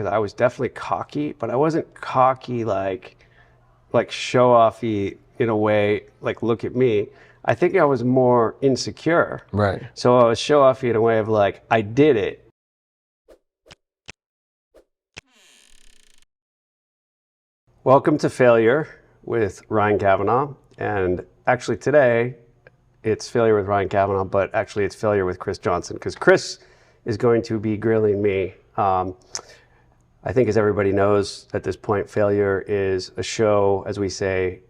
because I was definitely cocky, but I wasn't cocky like show-offy in a way, like look at me. I think I was more insecure. Right. So I was show-offy in a way of like, I did it. Welcome to Failure with Ryan Kavanaugh. And actually today, it's Failure with Ryan Kavanaugh, but actually it's Failure with Chris Johnson, because Chris is going to be grilling me. I think, as everybody knows at this point, Failure is a show, as we say,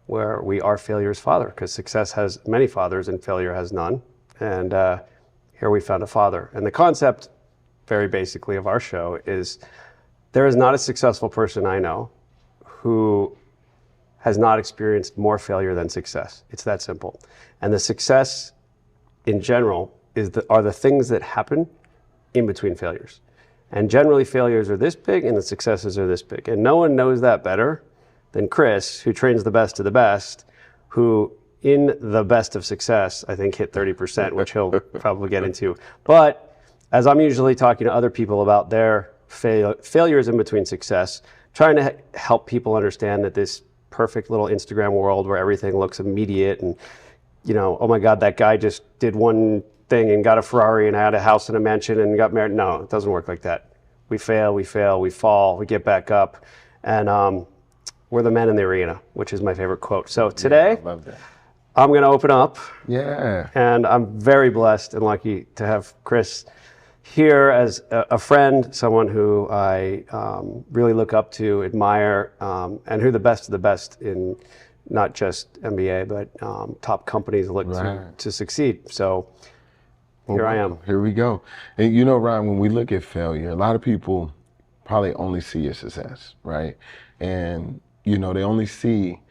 where we are failure's father, because success has many fathers and failure has none. And here we found a father. And the concept, very basically, of our show is there is not a successful person I know who has not experienced more failure than success. It's that simple. And the success in general are the things that happen in between failures. And generally failures are this big and the successes are this big. And no one knows that better than Chris, who trains the best of the best, who in the best of success, I think hit 30%, which he'll probably get into. But as I'm usually talking to other people about their failures in between success, trying to help people understand that this perfect little Instagram world where everything looks immediate and, you know, oh my God, that guy just did one thing and got a Ferrari and had a house and a mansion and got married. No, it doesn't work like that. We fail, we fall, we get back up, and we're the men in the arena, which is my favorite quote. So today, I love that. I'm going to open up. Yeah. And I'm very blessed and lucky to have Chris here as a friend, someone who I really look up to, admire, and who the best of the best in not just MBA, but top companies look to succeed. So here I am. Here we go. And you know, Ryan, when we look at failure, a lot of people probably only see your success, right? And, you know, they only see,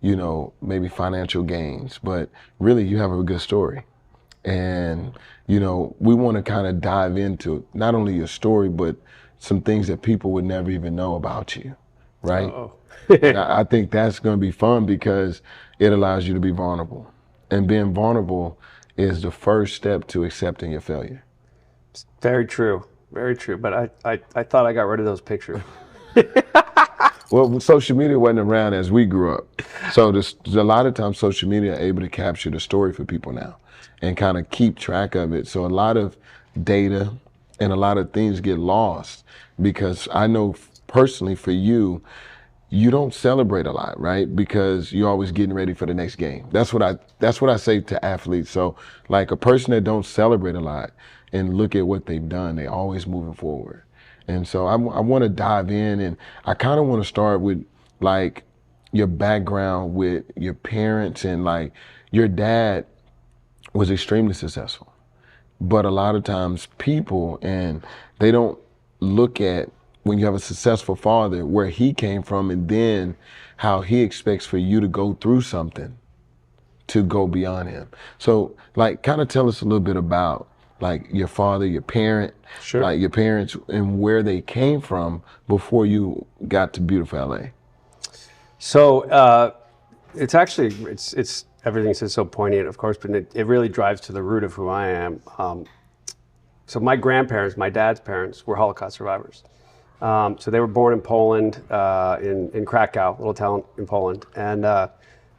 you know, maybe financial gains, but really you have a good story. And, you know, we want to kind of dive into not only your story, but some things that people would never even know about you, right? And I think that's going to be fun because it allows you to be vulnerable. And being vulnerable is the first step to accepting your failure. Very true. Very true. But I thought I got rid of those pictures. Well, social media wasn't around as we grew up. So there's a lot of times social media are able to capture the story for people now and kind of keep track of it. So a lot of data and a lot of things get lost because I know personally for you, you don't celebrate a lot, right? Because you're always getting ready for the next game. That's what I say to athletes. So like a person that don't celebrate a lot and look at what they've done, they always moving forward. And so I want to dive in, and I kind of want to start with like your background with your parents, and like your dad was extremely successful, but a lot of times people, and they don't look at when you have a successful father, where he came from, and then how he expects for you to go through something to go beyond him. So like, kind of tell us a little bit about like your father, your parent, like your parents and where they came from before you got to beautiful LA. So it's actually, it's everything is so poignant, of course, but it really drives to the root of who I am. So my grandparents, my dad's parents, were Holocaust survivors. So they were born in Poland, in Krakow, a little town in Poland. And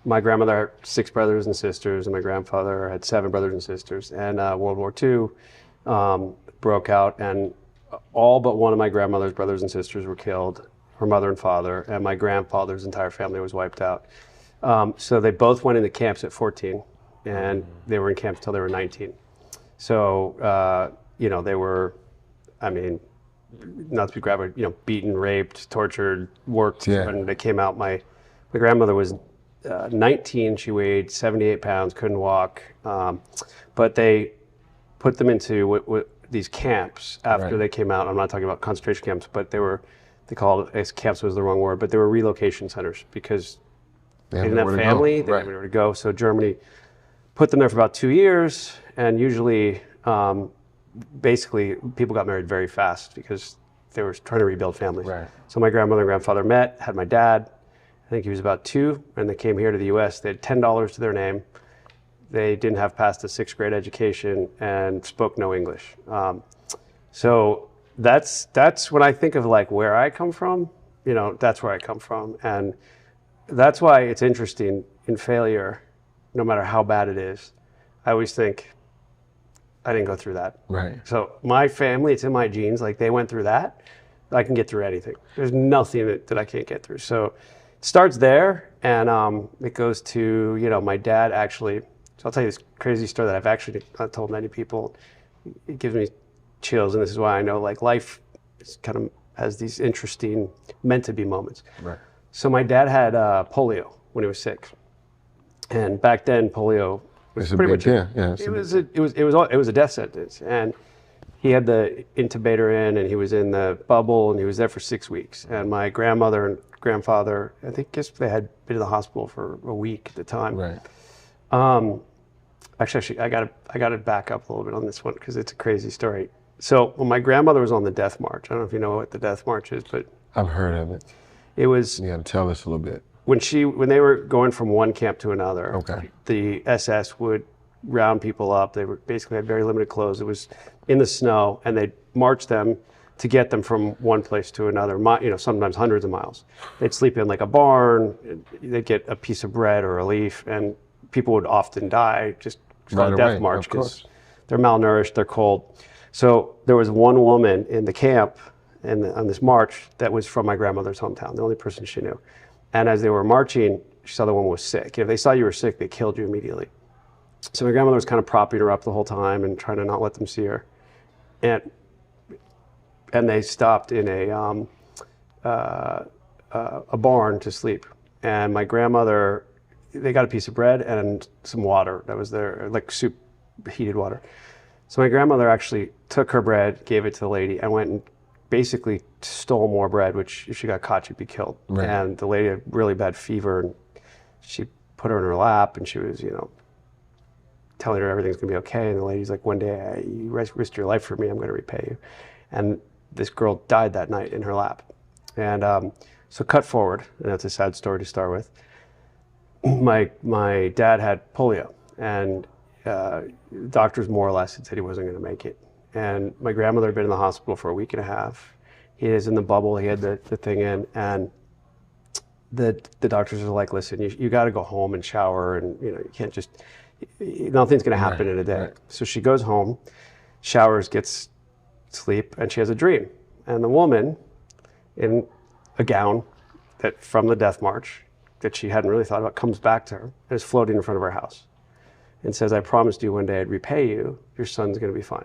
my grandmother had 6 brothers and sisters, and my grandfather had 7 brothers and sisters. And World War II broke out, and all but one of my grandmother's brothers and sisters were killed, her mother and father, and my grandfather's entire family was wiped out. So they both went into camps at 14, and they were in camps until they were 19. So, you know, they were, I mean, not to be graphic, you know, beaten, raped, tortured, worked. When they came out, my grandmother was 19. She weighed 78 pounds, couldn't walk. But they put them into these camps after they came out. I'm not talking about concentration camps, but they called it, camps was the wrong word, but they were relocation centers because they didn't have family, they didn't have anywhere to go. So Germany put them there for about 2 years, and usually, basically, people got married very fast because they were trying to rebuild families. So my grandmother and grandfather met, had my dad. I think he was about 2, and they came here to the U.S. They had $10 to their name. They didn't have past a 6th grade education and spoke no English. So that's when I think of like where I come from, that's where I come from. And that's why it's interesting in failure, no matter how bad it is. I always think, I didn't go through that. Right. So my family, it's in my genes. Like they went through that. I can get through anything. There's nothing that I can't get through. So it starts there, and it goes to, my dad actually. So I'll tell you this crazy story that I've actually not told many people. It gives me chills, and this is why I know like life is kind of has these interesting meant to be moments. Right. So my dad had polio when he was 6, and back then polio was pretty much it was a death sentence, and he had the intubator in, and he was in the bubble, and he was there for 6 weeks. And my grandmother and grandfather, guess they had been in the hospital for a week at the time. Right. Actually, I got to back up a little bit on this one because it's a crazy story. So when my grandmother was on the death march, I don't know if you know what the death march is, but I've heard of it. It was. You got to tell us a little bit. When they were going from one camp to another, okay, the SS would round people up. They basically had very limited clothes. It was in the snow, and they'd march them to get them from one place to another, sometimes hundreds of miles. They'd sleep in like a barn. They'd get a piece of bread or a leaf, and people would often die just on a death march because they're malnourished, they're cold. So there was one woman in the camp on this march that was from my grandmother's hometown, the only person she knew. And as they were marching, she saw the woman was sick. If they saw you were sick, they killed you immediately. So my grandmother was kind of propping her up the whole time and trying to not let them see her. And they stopped in a barn to sleep. And my grandmother, they got a piece of bread and some water that was there, like soup, heated water. So my grandmother actually took her bread, gave it to the lady, and went and basically stole more bread, which if she got caught, she'd be killed. Right. And the lady had really bad fever, and she put her in her lap, and she was, telling her everything's gonna be okay. And the lady's like, one day, you risked your life for me, I'm gonna repay you. And this girl died that night in her lap. And so cut forward, and that's a sad story to start with. My dad had polio, and doctors more or less had said he wasn't going to make it. And my grandmother had been in the hospital for a week and a half. He is in the bubble. He had the thing in, and the doctors are like, listen, you got to go home and shower, and you can't just, nothing's going to happen in a day. Right. So she goes home, showers, gets sleep, and she has a dream. And the woman in a gown that from the death march that she hadn't really thought about comes back to her and is floating in front of her house and says, I promised you one day I'd repay you. Your son's going to be fine.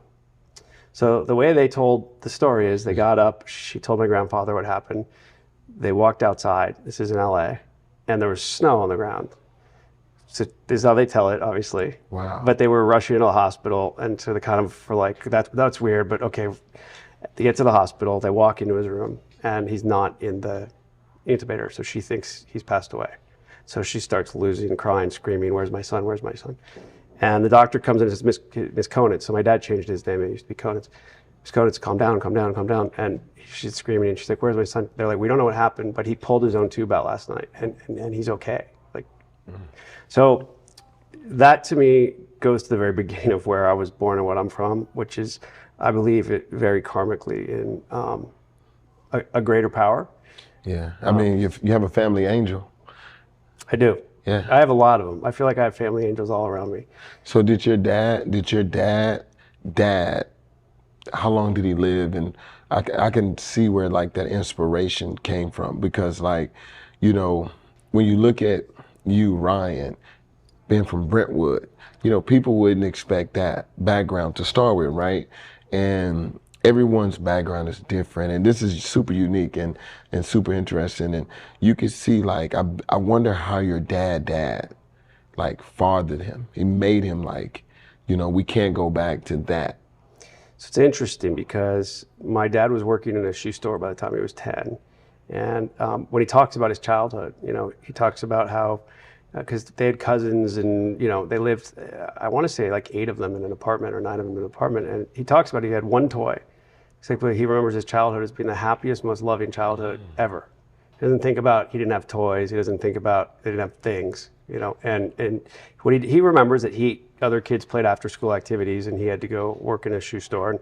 So the way they told the story is they got up, she told my grandfather what happened. They walked outside, this is in LA, and there was snow on the ground. So this is how they tell it, obviously. Wow. But they were rushing to the hospital, and so they kind of were like, that's weird, but okay. They get to the hospital, they walk into his room, and he's not in the intubator, so she thinks he's passed away. So she starts losing, crying, screaming, where's my son, where's my son? And the doctor comes in and says, Miss Konitz. So my dad changed his name, it used to be Konitz. Miss Konitz, calm down, calm down, calm down. And she's screaming, and she's like, where's my son? They're like, we don't know what happened, but he pulled his own tube out last night, and he's okay. So that to me goes to the very beginning of where I was born and what I'm from, which is, I believe it very karmically in a greater power. Yeah, I mean, you have a family angel. I do. Yeah, I have a lot of them. I feel like I have family angels all around me. So did your dad, how long did he live? And I can see where like that inspiration came from, because like, when you look at you, Ryan, being from Brentwood, people wouldn't expect that background to start with, right? And everyone's background is different, and this is super unique and super interesting. And you could see, like, I wonder how your dad like fathered him. He made him like, we can't go back to that. So it's interesting because my dad was working in a shoe store by the time he was 10. And when he talks about his childhood, he talks about how, because they had cousins and, they lived, I want to say like 8 of them in an apartment or 9 of them in an apartment. And he talks about he had one toy. Exactly, he remembers his childhood as being the happiest, most loving childhood ever. He doesn't think about he didn't have toys. He doesn't think about they didn't have things, And what he remembers that other kids played after school activities, and he had to go work in a shoe store. And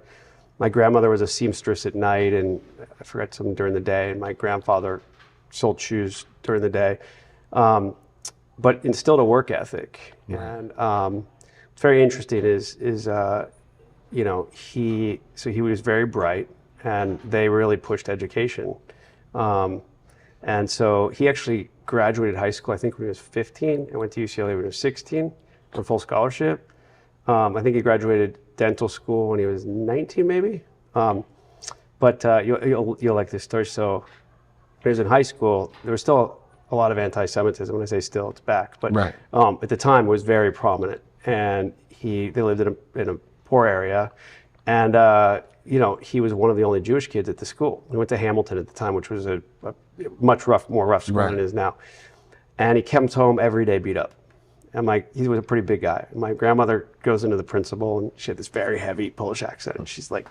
My grandmother was a seamstress at night, and I forgot something during the day. And my grandfather sold shoes during the day, but instilled a work ethic. Right. And what's very interesting is you know, he was very bright, and they really pushed education. And so he actually graduated high school, I think, when he was 15, and went to UCLA when he was 16 on full scholarship. I think he graduated dental school when he was 19, maybe. But you'll like this story. So when he was in high school, there was still a lot of anti-Semitism. When I say still, it's back. But right. At the time, it was very prominent. And they lived in a poor area. And you know, he was one of the only Jewish kids at the school. He went to Hamilton at the time, which was a much more rough school than it is now. And he comes home every day beat up. And he was a pretty big guy. My grandmother goes into the principal, and she had this very heavy Polish accent. And she's like,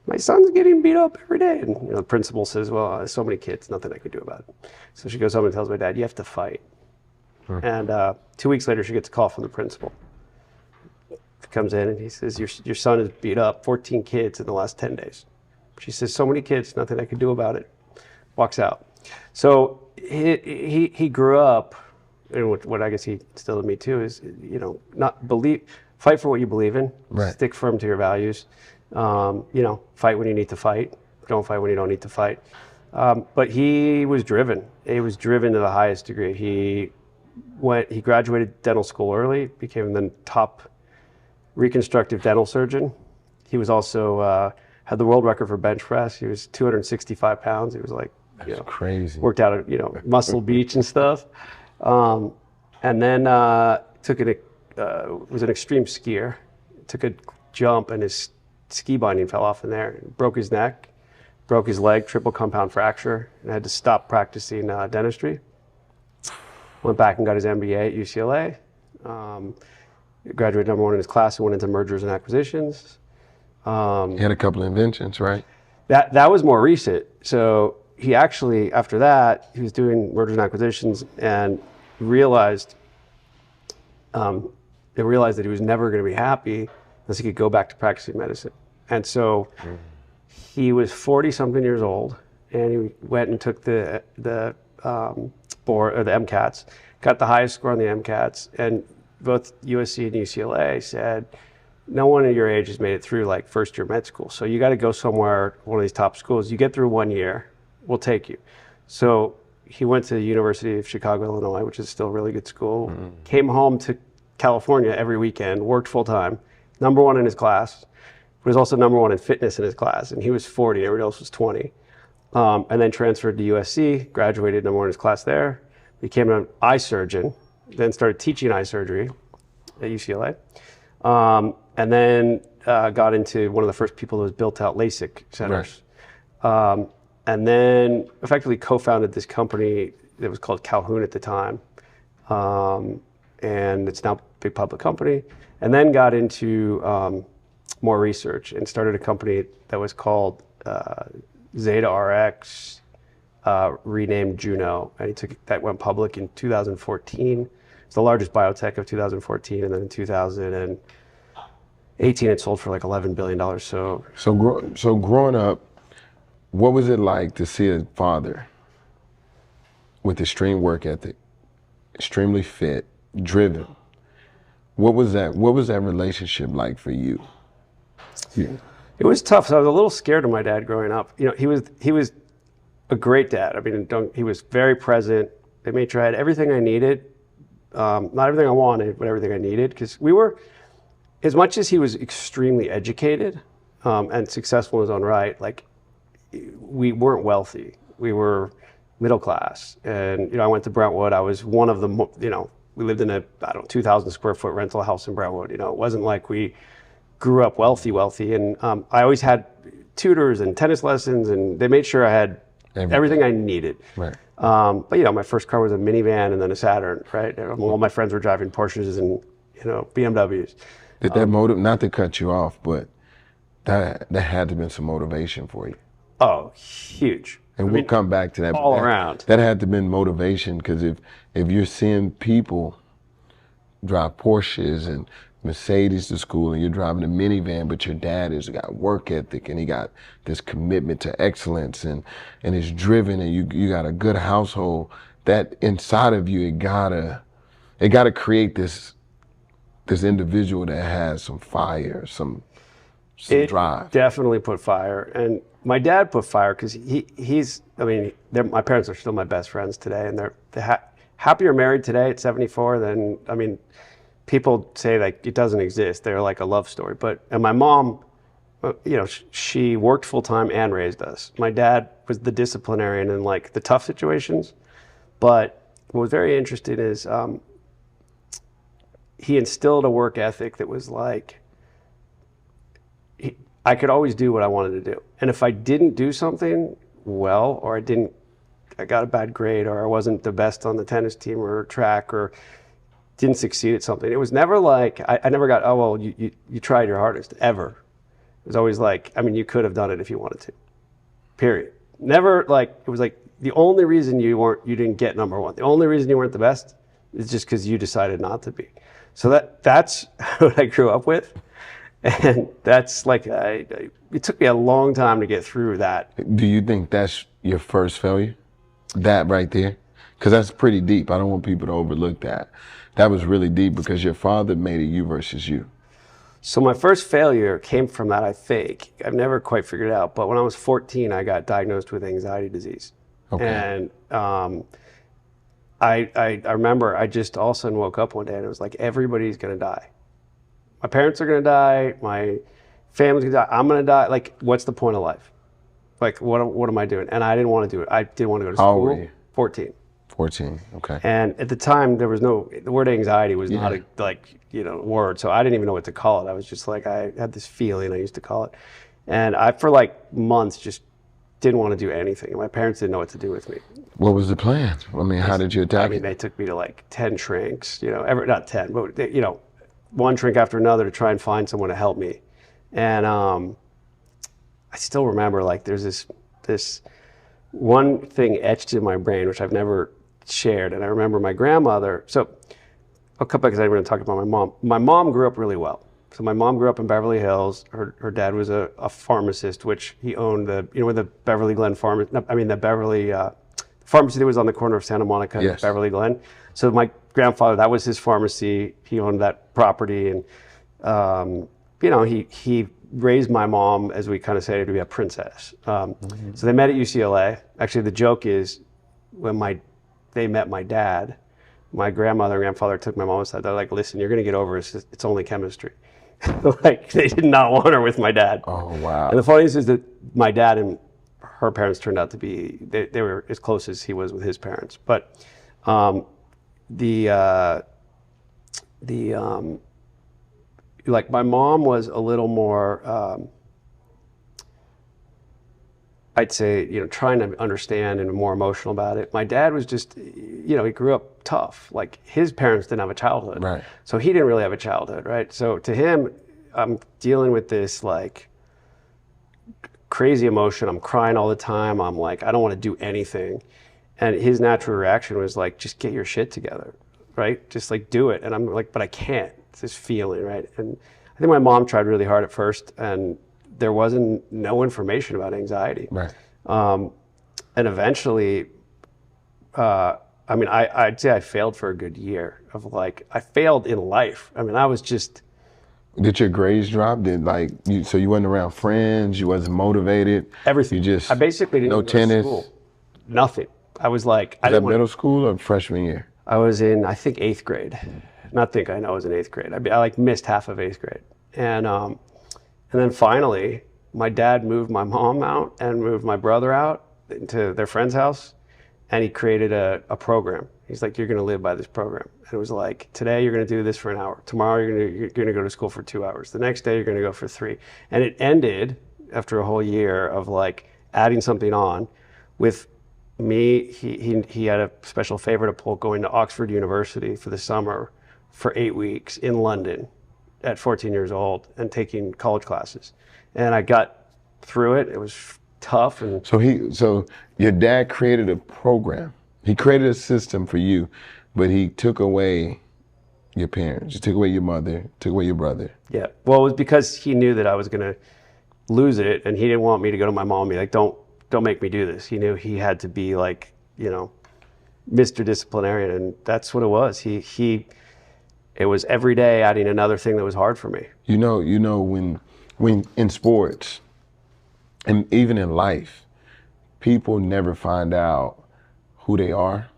"My son's getting beat up every day." And you know, the principal says, "Well, there's so many kids, nothing I could do about it." So she goes home and tells my dad, "You have to fight." And 2 weeks later, she gets a call from the principal. Comes in and he says, your son is beat up 14 kids in the last 10 days. She says, "So many kids, nothing I can do about it." Walks out. So he grew up, and what I guess he instilled in me too is, you know, fight for what you believe in, right. Stick firm to your values, you know, fight when you need to fight, don't fight when you don't need to fight. But he was driven to the highest degree. He graduated dental school early, became the top reconstructive dental surgeon. He was also had the world record for bench press. He was 265 pounds. He was like, you know, crazy. Worked out at, you know, Muscle Beach and stuff. And then was an extreme skier. Took a jump and his ski binding fell off in there. Broke his neck, broke his leg, triple compound fracture, and had to stop practicing dentistry. Went back and got his MBA at UCLA. Graduated #1 in his class and went into mergers and acquisitions. He had a couple of inventions, right? That was more recent. So he actually, after that, he was doing mergers and acquisitions and realized that he was never going to be happy unless he could go back to practicing medicine. And so he was 40-something years old, and he went and took the board, or the MCATs, got the highest score on the MCATs, and both USC and UCLA said, no one at your age has made it through like first year med school. So you got to go somewhere, one of these top schools. You get through 1 year, we'll take you. So he went to the University of Chicago, Illinois, which is still a really good school. Came home to California every weekend, worked full time, #1 in his class. He was also #1 in fitness in his class. And he was 40, everybody else was 20. And then transferred to USC, graduated #1 in his class there, became an eye surgeon, then started teaching eye surgery at UCLA. And then got into one of the first people who built out LASIK centers. Right. And then effectively co-founded this company that was called Calhoun at the time. And it's now a big public company. And then got into more research and started a company that was called Zeta RX, renamed Juno. And that went public in 2014. It's the largest biotech of 2014, and then in 2018 it sold for like $11 billion. So growing up, what was it like to see a father with extreme work ethic, extremely fit, driven? What was that relationship like for you? Yeah. It was tough. So I was a little scared of my dad growing up. You know, he was a great dad. I mean, he was very present. They made sure I had everything I needed. Not everything I wanted, but everything I needed. Because we were, as much as he was extremely educated and successful in his own right, like, we weren't wealthy. We were middle class. And, you know, I went to Brentwood. I was one of the, you know, we lived in a, 2,000 square foot rental house in Brentwood. You know, it wasn't like we grew up wealthy. And I always had tutors and tennis lessons, and they made sure I had everything I needed. Right. But, you know, my first car was a minivan and then a Saturn, right? All my friends were driving Porsches and, you know, BMWs. Did that not to cut you off, but that had to have been some motivation for you. Oh, huge. And we'll come back to that. All around. That had to have been motivation, because if you're seeing people drive Porsches and Mercedes to school and you're driving a minivan, but your dad has got work ethic and he got this commitment to excellence and is driven, and you got a good household, that inside of you, it gotta create this individual that has some fire, some drive. Definitely put fire. And my dad put fire because he's, I mean, my parents are still my best friends today, and they're happier married today at 74 than, I mean, people say like it doesn't exist. They're like a love story. And my mom, you know, she worked full time and raised us. My dad was the disciplinarian in like the tough situations. But what was very interesting is he instilled a work ethic that was like, I could always do what I wanted to do. And if I didn't do something well, or I got a bad grade, or I wasn't the best on the tennis team or track, or didn't succeed at something, it was never like, I never got, oh, well, you tried your hardest, ever. It was always like, I mean, you could have done it if you wanted to, period. Never like, it was like, the only reason you didn't get number one, the only reason you weren't the best is just because you decided not to be. So that's what I grew up with. And that's like, it took me a long time to get through that. Do you think that's your first failure? That right there? Because that's pretty deep. I don't want people to overlook that. That was really deep because your father made it you versus you. So my first failure came from that, I think. I've never quite figured it out. But when I was 14, I got diagnosed with anxiety disease. Okay. And I remember I just all of a sudden woke up one day and it was like, everybody's going to die. My parents are going to die. My family's going to die. I'm going to die. Like, what's the point of life? Like, what am I doing? And I didn't want to do it. I didn't want to go to school. How old were you? 14. 14, okay. And at the time, there was the word anxiety was not a word. So I didn't even know what to call it. I was just like, I had this feeling I used to call it. And I, for like months, just didn't want to do anything. And my parents didn't know what to do with me. What was the plan? I mean, how did you attack it? I mean, they took me to like 10 shrinks, not 10, but one shrink after another to try and find someone to help me. And I still remember like there's this one thing etched in my brain, which I've never shared. And I remember my grandmother, so I'll cut back because I'm going to talk about my mom. My mom grew up really well. So my mom grew up in Beverly Hills. Her dad was a pharmacist, which he owned where the Beverly Glen pharmacy, the Beverly pharmacy that was on the corner of Santa Monica and Beverly Glen. So my grandfather, that was his pharmacy. He owned that property, and he raised my mom, as we kind of say, to be a princess. So they met at UCLA. Actually, the joke is when they met my dad, my grandmother and grandfather took my mom aside. They're like, "Listen, you're going to get over it. It's only chemistry." Like, they did not want her with my dad. Oh, wow. And the funniest is that my dad and her parents turned out to be, they were as close as he was with his parents. But like my mom was a little more, I'd say, trying to understand and more emotional about it. My dad was just, he grew up tough. Like, his parents didn't have a childhood. Right. So he didn't really have a childhood, right? So to him, I'm dealing with this like crazy emotion. I'm crying all the time. I'm like, I don't want to do anything. And his natural reaction was like, just get your shit together, right? Just like do it. And I'm like, but I can't. It's this feeling, right? And I think my mom tried really hard at first, and there wasn't no information about anxiety. Right. And eventually, I'd say I failed for a good year of like, I failed in life. I mean, I was just. Did your grades drop? So you wasn't around friends, you wasn't motivated? Everything. I basically didn't no go tennis? to school. Nothing. I was like. Was that middle school or freshman year? I was in, I think, 8th grade. I was in 8th grade. I like missed half of 8th grade. And then finally, my dad moved my mom out and moved my brother out into their friend's house, and he created a program. He's like, you're going to live by this program. And it was like, today you're going to do this for an hour. Tomorrow you're going to go to school for 2 hours. The next day you're going to go for 3. And it ended after a whole year of like adding something on with me. He had a special favor to pull, going to Oxford University for the summer for 8 weeks in London at 14 years old and taking college classes. And I got through it. It was tough. And so your dad created a program. He created a system for you, but he took away your parents. You took away your mother, took away your brother. Yeah. Well, it was because he knew that I was going to lose it, and he didn't want me to go to my mom and be like, don't make me do this. He knew he had to be like, you know, Mr. Disciplinarian, and that's what it was. It was every day adding another thing that was hard for me. You know, when in sports and even in life, people never find out who they are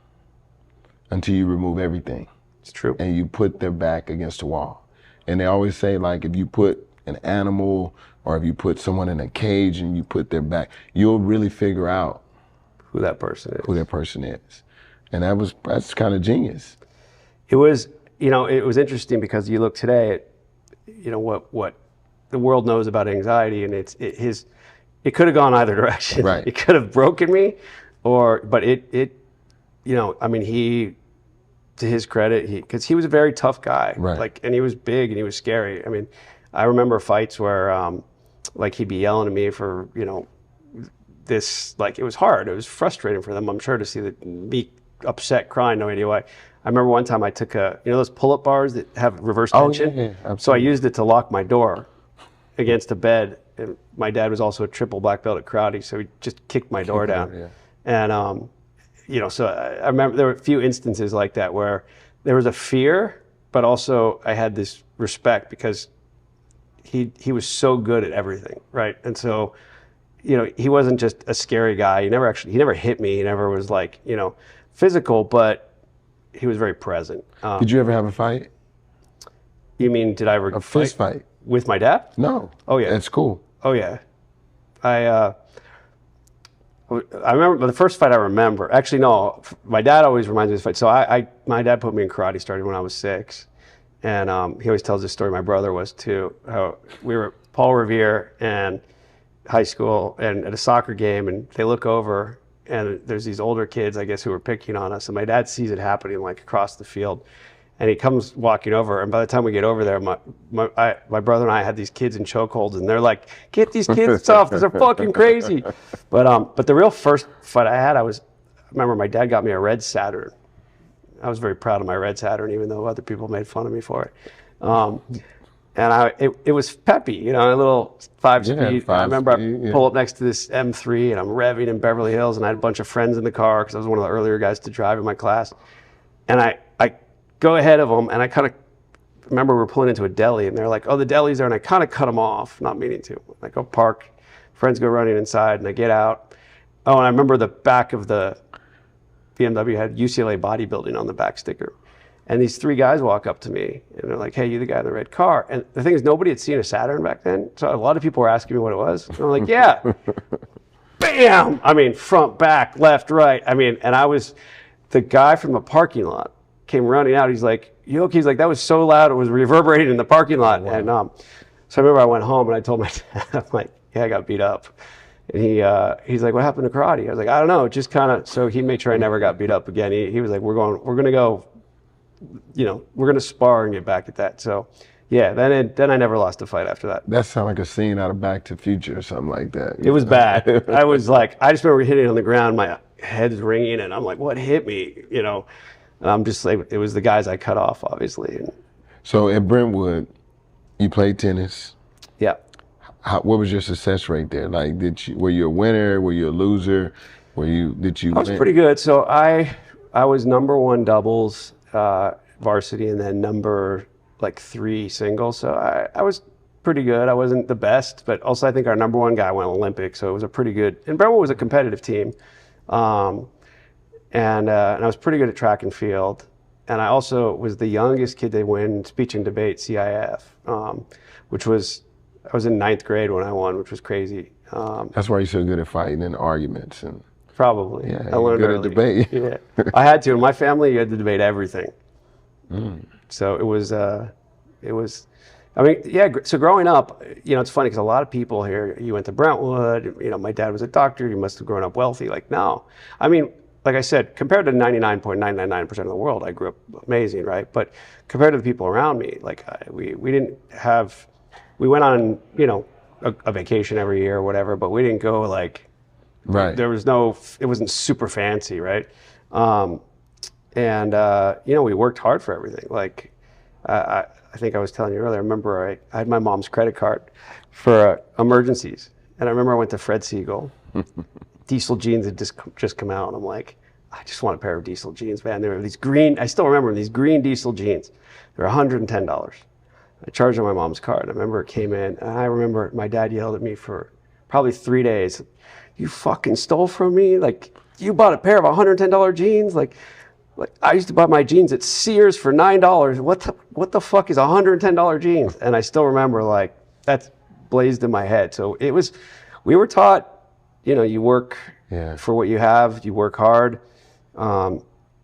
until you remove everything. It's true. And you put their back against the wall. And they always say, like, if you put an animal or if you put someone in a cage and you put their back, you'll really figure out who that person is. Who that person is. And that's kind of genius. It was, you know, it was interesting because you look today at, you know, what the world knows about anxiety, and it could have gone either direction. Right. It could have broken me, but it, you know, I mean, he, to his credit, because he was a very tough guy, right. Like, and he was big and he was scary. I mean, I remember fights where, like, he'd be yelling at me for, you know, this, like, it was hard. It was frustrating for them, I'm sure, to see me upset, crying, no idea why. I remember one time I took you know, those pull-up bars that have reverse tension? Yeah, absolutely. So I used it to lock my door against a bed. And my dad was also a triple black belt at karate, so he just kicked my door down. Yeah. And, you know, so I remember there were a few instances like that where there was a fear, but also I had this respect because he was so good at everything, right? And so, you know, he wasn't just a scary guy. He never hit me. He never was, like, you know, physical, but he was very present. Did you ever have a fight? You mean, did I ever a fist fight with my dad? No. Oh yeah. That's cool. Oh yeah. I remember the first fight I remember. Actually, no. My dad always reminds me of this fight. So my dad put me in karate, started when I was 6, and he always tells this story. My brother was too. How we were at Paul Revere and high school and at a soccer game, and they look over and there's these older kids, I guess, who were picking on us, and my dad sees it happening, like, across the field, and he comes walking over, and by the time we get over there, my brother and I had these kids in chokeholds, and they're like, "Get these kids tough, they're fucking crazy." But the real first fight I had, I remember my dad got me a red Saturn. I was very proud of my red Saturn, even though other people made fun of me for it. And it was peppy, you know, a little 5-speed. I remember I pull up next to this M3 and I'm revving in Beverly Hills, and I had a bunch of friends in the car because I was one of the earlier guys to drive in my class. And I go ahead of them, and I kind of remember we were pulling into a deli, and they're like, "Oh, the deli's there," and I kind of cut them off, not meaning to. I go park, friends go running inside, and I get out. Oh, and I remember the back of the BMW had UCLA bodybuilding on the back sticker. And these 3 guys walk up to me, and they're like, "Hey, you the guy in the red car?" And the thing is, nobody had seen a Saturn back then, so a lot of people were asking me what it was. And I'm like, "Yeah." Bam! I mean, front, back, left, right. I mean, and I was, the guy from the parking lot came running out. He's like, "You okay?" He's like, "That was so loud, it was reverberating in the parking lot." Wow. And so I remember I went home and I told my dad, I'm like, "Yeah, I got beat up." And he's like, "What happened to karate?" I was like, "I don't know, just kind of," so he made sure I never got beat up again. He was like, we're going to go, you know, we're going to spar and get back at that. So yeah, then I never lost a fight after that. That sounds like a scene out of Back to the Future or something like that. It was bad. I was like, I just remember hitting on the ground, my head's ringing, and I'm like, what hit me, you know? And I'm just like, it was the guys I cut off, obviously. And so at Brentwood, you played tennis. Yeah. What was your success rate there? Like, were you a winner? Were you a loser? Did you I was pretty good. So I was #1 doubles, varsity, and then number 3 singles. So I was pretty good. I wasn't the best, but also I think our #1 guy went Olympic, so it was a pretty good. And Brentwood was a competitive team, and I was pretty good at track and field. And I also was the youngest kid to win speech and debate CIF, which was, I was in 9th grade when I won, which was crazy. That's why you're so good at fighting and arguments and. Probably. Yeah, I learned good early. at debate. Yeah, I had to. In my family, you had to debate everything. So it was. I mean, yeah. So growing up, you know, it's funny because a lot of people here. You went to Brentwood. You know, my dad was a doctor. You must have grown up wealthy. Like, no. I mean, like I said, compared to 99.999% of the world, I grew up amazing, right? But compared to the people around me, like we didn't have. We went on, you know, a vacation every year or whatever, but we didn't go like. Right. There was no, it wasn't super fancy, right? And you know, we worked hard for everything. Like, I think I was telling you earlier, I remember I had my mom's credit card for emergencies. And I remember I went to Fred Siegel. Diesel jeans had just come out. And I'm like, I just want a pair of Diesel jeans, man. They were these green, I still remember them, these green Diesel jeans. They were $110. I charged on my mom's card. I remember it came in, and I remember my dad yelled at me for probably 3 days. You fucking stole from me? Like, you bought a pair of $110 jeans? Like I used to buy my jeans at Sears for $9. What the fuck is $110 jeans? And I still remember, like, that's blazed in my head. So we were taught, you work for what you have, you work hard. And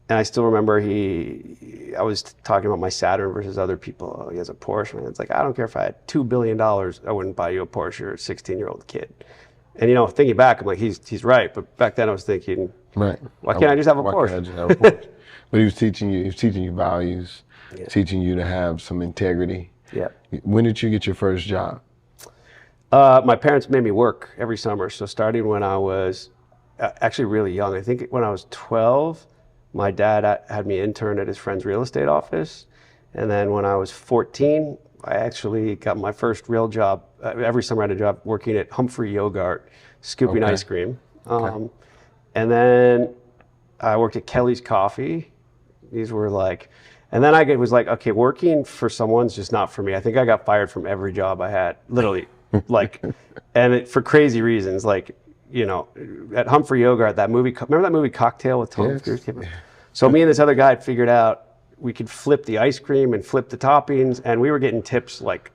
I still remember I was talking about my Saturn versus other people. Oh, he has a Porsche. And it's like, I don't care if I had $2 billion, I wouldn't buy you a Porsche. You're a 16-year-old kid. And, thinking back, I'm like, he's right. But back then I was thinking, right. Why can't I just have a Porsche? Why can't I just have a Porsche? But he was teaching you values, teaching you to have some integrity. Yeah. When did you get your first job? My parents made me work every summer. So starting when I was actually really young, I think when I was 12, my dad had me intern at his friend's real estate office. And then when I was 14, I actually got my first real job. Every summer I had a job working at Humphrey Yogurt, scooping ice cream. And then I worked at Kelly's Coffee. These were like, and then I was like, okay, working for someone's just not for me. I think I got fired from every job I had, literally. For crazy reasons, at Humphrey Yogurt, that movie, remember that movie Cocktail with Tom Cruise? So me and this other guy figured out we could flip the ice cream and flip the toppings, and we were getting tips, like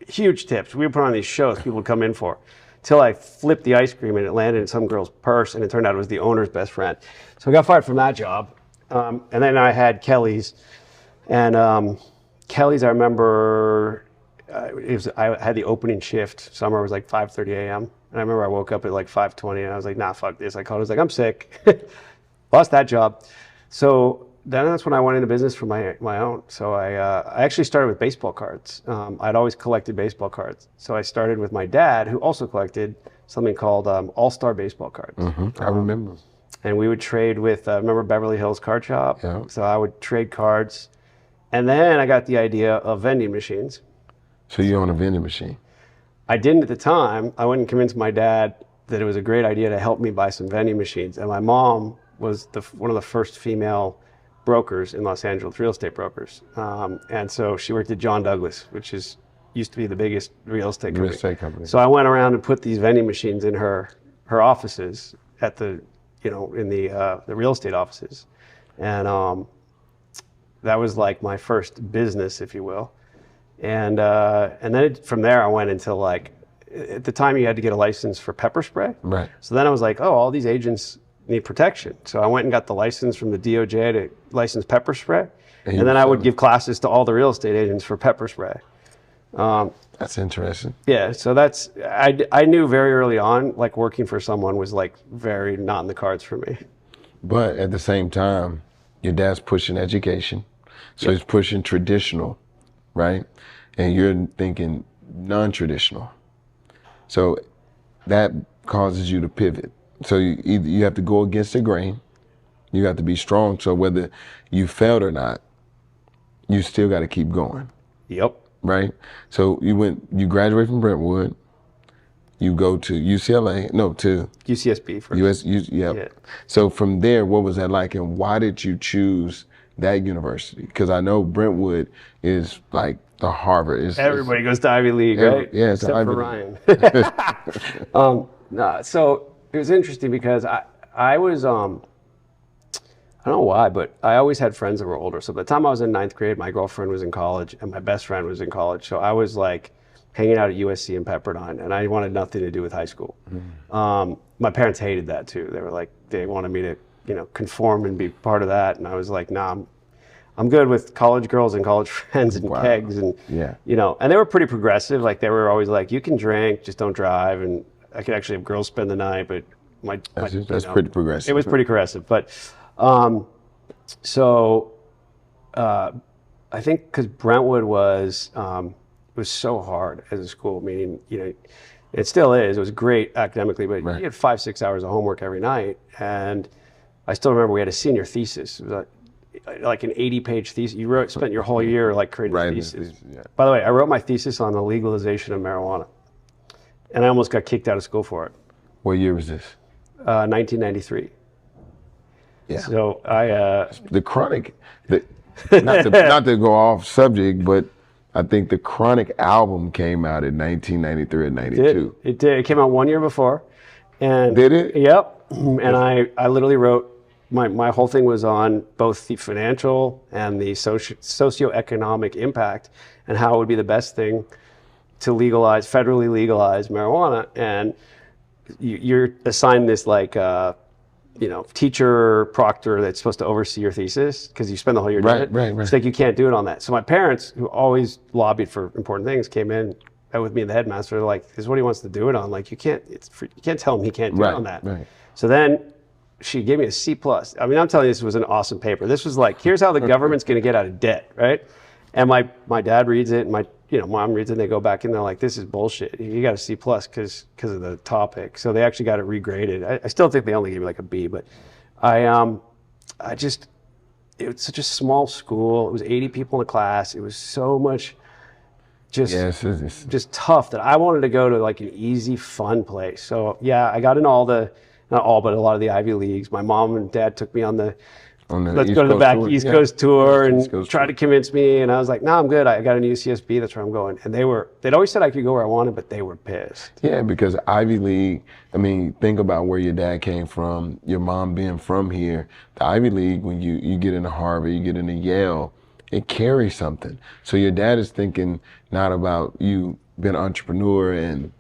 huge tips. We would put on these shows people would come in for, till I flipped the ice cream and it landed in some girl's purse, and it turned out it was the owner's best friend. So I got fired from that job. And then I had Kelly's, and Kelly's, I remember, I had the opening shift. Summer was like 5:30 a.m. And I remember I woke up at like 5:20 and I was like, nah, fuck this. I called, I was like, I'm sick. Lost that job. So then that's when I went into business for my own. So I actually started with baseball cards. I'd always collected baseball cards. So I started with my dad, who also collected something called All-Star baseball cards. I remember. And we would trade with, remember Beverly Hills Card Shop? Yeah. So I would trade cards. And then I got the idea of vending machines. So you own a vending machine? I didn't at the time. I went and convinced my dad that it was a great idea to help me buy some vending machines. And my mom was one of the first female brokers in Los Angeles, real estate brokers. And so she worked at John Douglas, which used to be the biggest real estate company. So I went around and put these vending machines in her offices at the real estate offices. And that was like my first business, if you will. And then from there I went into, like, at the time you had to get a license for pepper spray. Right. So then I was like, oh, all these agents need protection. So I went and got the license from the DOJ to license pepper spray. And then I would give classes to all the real estate agents for pepper spray. That's interesting. Yeah, so I knew very early on, like, working for someone was like very not in the cards for me. But at the same time, your dad's pushing education. So he's pushing traditional, right? And you're thinking non-traditional. So that causes you to pivot. So you have to go against the grain. You have to be strong. So whether you failed or not, you still got to keep going. Yep. Right? So you graduate from Brentwood. You go to UCLA, to UCSB first. Yeah. So from there, what was that like, and why did you choose that university? Because I know Brentwood is like the Harvard. Everybody goes to Ivy League, right? Yeah, it's except Ivy for Ryan. So it was interesting because I was, I don't know why, but I always had friends that were older. So by the time I was in 9th grade, my girlfriend was in college and my best friend was in college. So I was like hanging out at USC and Pepperdine, and I wanted nothing to do with high school. My parents hated that too. They were like, they wanted me to, conform and be part of that. And I was like, nah, I'm good with college girls and college friends and kegs and, and they were pretty progressive. Like, they were always like, you can drink, just don't drive. And I could actually have girls spend the night, but that's pretty progressive. It was pretty progressive. But, I think because Brentwood was so hard as a school, meaning, it still is. It was great academically, but you had 5-6 hours of homework every night. And I still remember we had a senior thesis. It was like an 80-page thesis. You spent your whole year like creating a thesis. Yeah. By the way, I wrote my thesis on the legalization of marijuana, and I almost got kicked out of school for it. What year was this? 1993. Yeah. So The Chronic, not to go off subject, but I think the Chronic album came out in 1993 and 92. It did. It came out 1 year before. And did it? Yep. And I literally wrote, my whole thing was on both the financial and the socioeconomic impact and how it would be the best thing to federally legalize marijuana. And you're assigned this like, teacher proctor that's supposed to oversee your thesis because you spend the whole year doing it. Right. It's like you can't do it on that. So my parents, who always lobbied for important things, came in with me and the headmaster. They're like, "This is what he wants to do it on. Like you can't tell him he can't do it on that." Right. So then she gave me a C+. I mean, I'm telling you, this was an awesome paper. This was like, here's how the government's going to get out of debt, right? And my dad reads it, and my mom reads it, and they go back and they're like, this is bullshit. You got a C+ because of the topic. So they actually got it regraded. I still think they only gave me like a B, but it was such a small school. It was 80 people in the class. It was so much just tough that I wanted to go to like an easy, fun place. So yeah, I got in not all, but a lot of the Ivy Leagues. My mom and dad took me on the let's go to the back East Coast tour and try to convince me. And I was like, no, I'm good. I got an UCSB. That's where I'm going. And they'd always said I could go where I wanted, but they were pissed. Yeah, because Ivy League, I mean, think about where your dad came from, your mom being from here. The Ivy League, when you get into Harvard, you get into Yale, it carries something. So your dad is thinking not about you being an entrepreneur and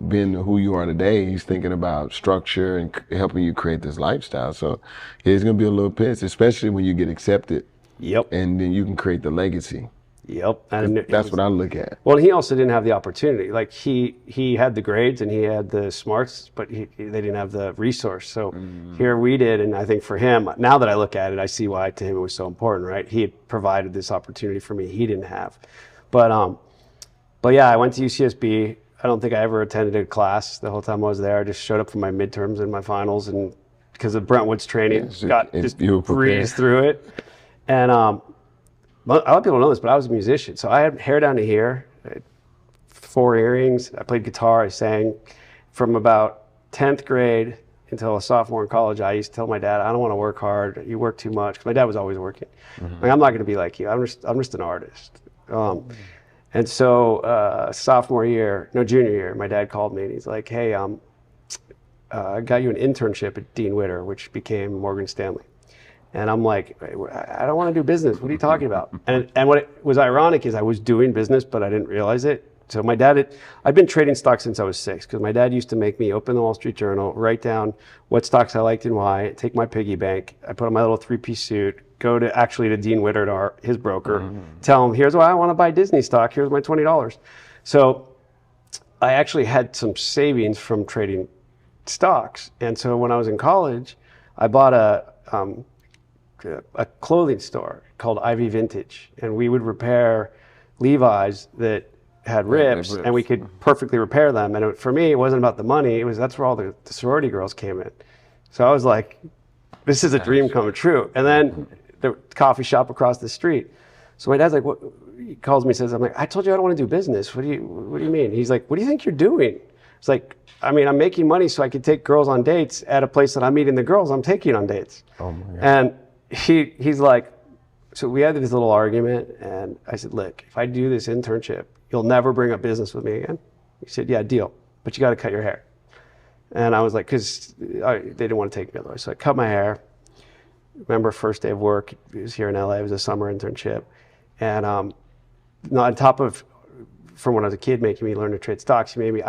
being who you are today. He's thinking about structure and helping you create this lifestyle. So he's going to be a little pissed, especially when you get accepted. Yep. And then you can create the legacy. Yep. And that's what I look at. Well, he also didn't have the opportunity. Like he had the grades and he had the smarts, but they didn't have the resource. So here we did. And I think for him, now that I look at it, I see why to him it was so important, right? He had provided this opportunity for me he didn't have. But yeah, I went to UCSB. I don't think I ever attended a class the whole time I was there. I just showed up for my midterms and my finals, and because of Brentwood's training, breezed through it. And a lot of people don't know this, but I was a musician. So I had hair down to here, I had 4 earrings. I played guitar. I sang from about 10th grade until a sophomore in college. I used to tell my dad, I don't want to work hard. You work too much. Because my dad was always working. Like, I'm not going to be like you. I'm just an artist. And so junior year, my dad called me and he's like, hey, I got you an internship at Dean Witter, which became Morgan Stanley. And I'm like, I don't want to do business. What are you talking about? And what was ironic is I was doing business, but I didn't realize it. So my dad, I'd been trading stocks since I was 6, because my dad used to make me open the Wall Street Journal, write down what stocks I liked and why, take my piggy bank, I put on my little 3-piece suit, go to Dean Witter, his broker, tell him, here's why I want to buy Disney stock, here's my $20. So I actually had some savings from trading stocks. And so when I was in college, I bought a clothing store called Ivy Vintage, and we would repair Levi's that had rips, and we could perfectly repair them. And for me, it wasn't about the money. That's where all the sorority girls came in. So I was like, this is a dream come true. And then the coffee shop across the street. So my dad's like, what? He calls me and says, I'm like, I told you I don't want to do business. What do you mean? He's like, what do you think you're doing? It's like, I mean, I'm making money so I can take girls on dates at a place that I'm meeting the girls I'm taking on dates. Oh my God. And he's like, so we had this little argument, and I said, look, if I do this internship, you'll never bring up business with me again. He said, yeah, deal, but you got to cut your hair. And I was like, because they didn't want to take me otherwise. So I cut my hair. Remember, first day of work, it was here in LA, it was a summer internship. And on top of, from when I was a kid, making me learn to trade stocks, he made me,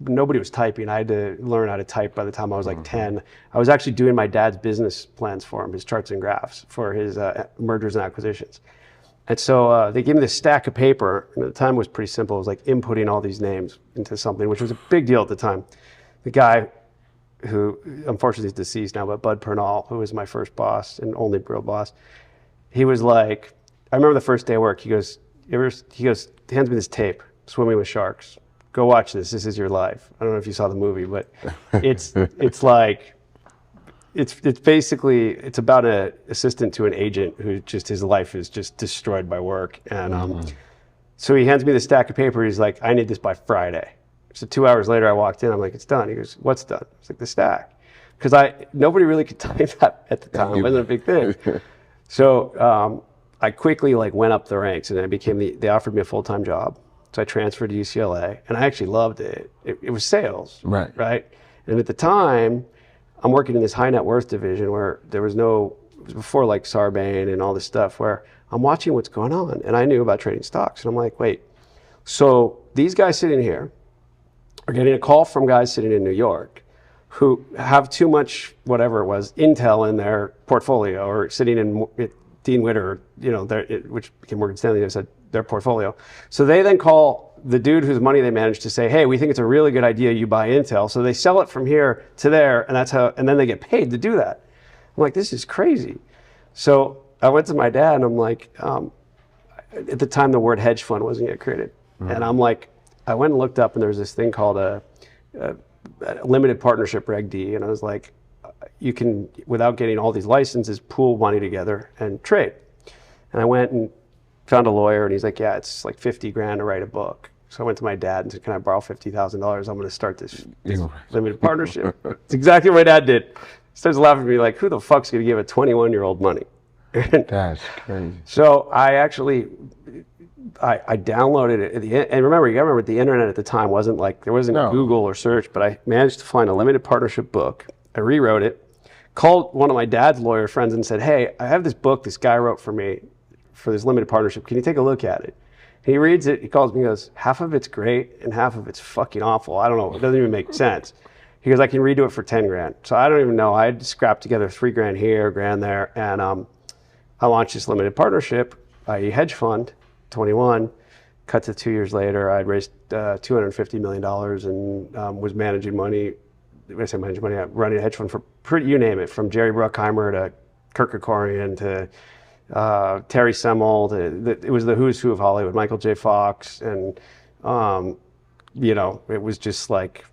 nobody was typing. I had to learn how to type by the time I was like 10. I was actually doing my dad's business plans for him, his charts and graphs for his mergers and acquisitions. And so they gave me this stack of paper, and at the time it was pretty simple. It was like inputting all these names into something, which was a big deal at the time. The guy who, unfortunately is deceased now, but Bud Pernall, who was my first boss and only real boss, he was like, I remember the first day of work, he goes, hands me this tape, Swimming with Sharks. Go watch this. This is your life. I don't know if you saw the movie, but it's like it's basically, it's about an assistant to an agent who just, his life is just destroyed by work. And so he hands me the stack of paper. He's like, I need this by Friday. So 2 hours later, I walked in. I'm like, it's done. He goes, what's done? It's like the stack. Because nobody really could tell me that at the time. It wasn't a big thing. So I quickly like went up the ranks, and I became they offered me a full-time job. So I transferred to UCLA, and I actually loved it. It was sales, right? And at the time, I'm working in this high net worth division where there was no, it was before like Sarbanes and all this stuff, where I'm watching what's going on, and I knew about trading stocks, and I'm like, wait, so these guys sitting here are getting a call from guys sitting in New York who have too much, whatever it was, intel in their portfolio, or sitting in Dean Witter, you know, which became Morgan Stanley, they said their portfolio. So they then call the dude whose money they managed to say, hey, we think it's a really good idea you buy Intel. So they sell it from here to there, and that's how, and then they get paid to do that. I'm like, this is crazy. So I went to my dad, and I'm like, at the time the word hedge fund wasn't yet created. And I'm like, I went and looked up, and there was this thing called a limited partnership Reg D, and I was like, you can, without getting all these licenses, pool money together and trade. And I went and found a lawyer, and he's like, yeah, it's like 50 grand to write a book. So I went to my dad and said, can I borrow $50,000? I'm going to start this limited partnership. It's exactly what my dad did. He starts laughing at me like, who the fuck's going to give a 21-year-old money? That's crazy. So I actually, I downloaded it. And remember, you got to remember, the internet at the time wasn't like, there wasn't Google or search, but I managed to find a limited partnership book. I rewrote it, called one of my dad's lawyer friends and said, hey, I have this book this guy wrote for me for this limited partnership. Can you take a look at it? And he reads it, he calls me, he goes, half of it's great and half of it's fucking awful. I don't know, it doesn't even make sense. He goes, I can redo it for 10 grand. So I don't even know, I had scrapped together 3 grand here, grand there, and I launched this limited partnership, i.e. hedge fund, 21. Cut to 2 years later, I'd raised $250 million and was managing money. When I say managing money, I'm running a hedge fund for you name it, from Jerry Bruckheimer to Kirk Kerkorian to Terry Semel. It was the who's who of Hollywood, Michael J. Fox, and you know, it was just like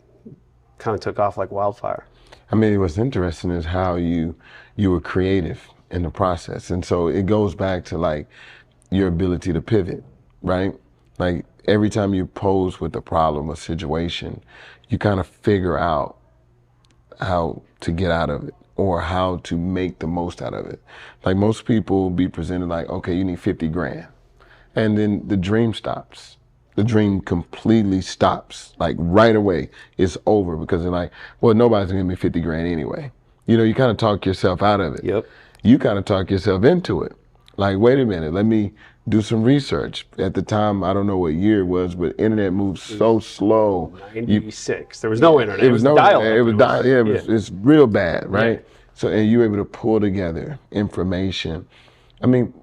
kind of took off like wildfire. I mean, what's interesting is how you were creative in the process, and so it goes back to like your ability to pivot, right? Like every time you pose with a problem or situation, you kind of figure out how to get out of it or how to make the most out of it. Like most people will be presented like, okay, you need 50 grand. And then the dream stops. The dream completely stops. Like right away, it's over because they're like, well, nobody's gonna give me 50 grand anyway. You know, you kind of talk yourself out of it. Yep. You kind of talk yourself into it. Like, wait a minute, let me do some research. At the time, I don't know what year it was, but internet moved so slow. 96. There was no internet. It was no dial-up. It was dial. Yeah, it's real bad, right? Yeah. So, and you were able to pull together information. I mean,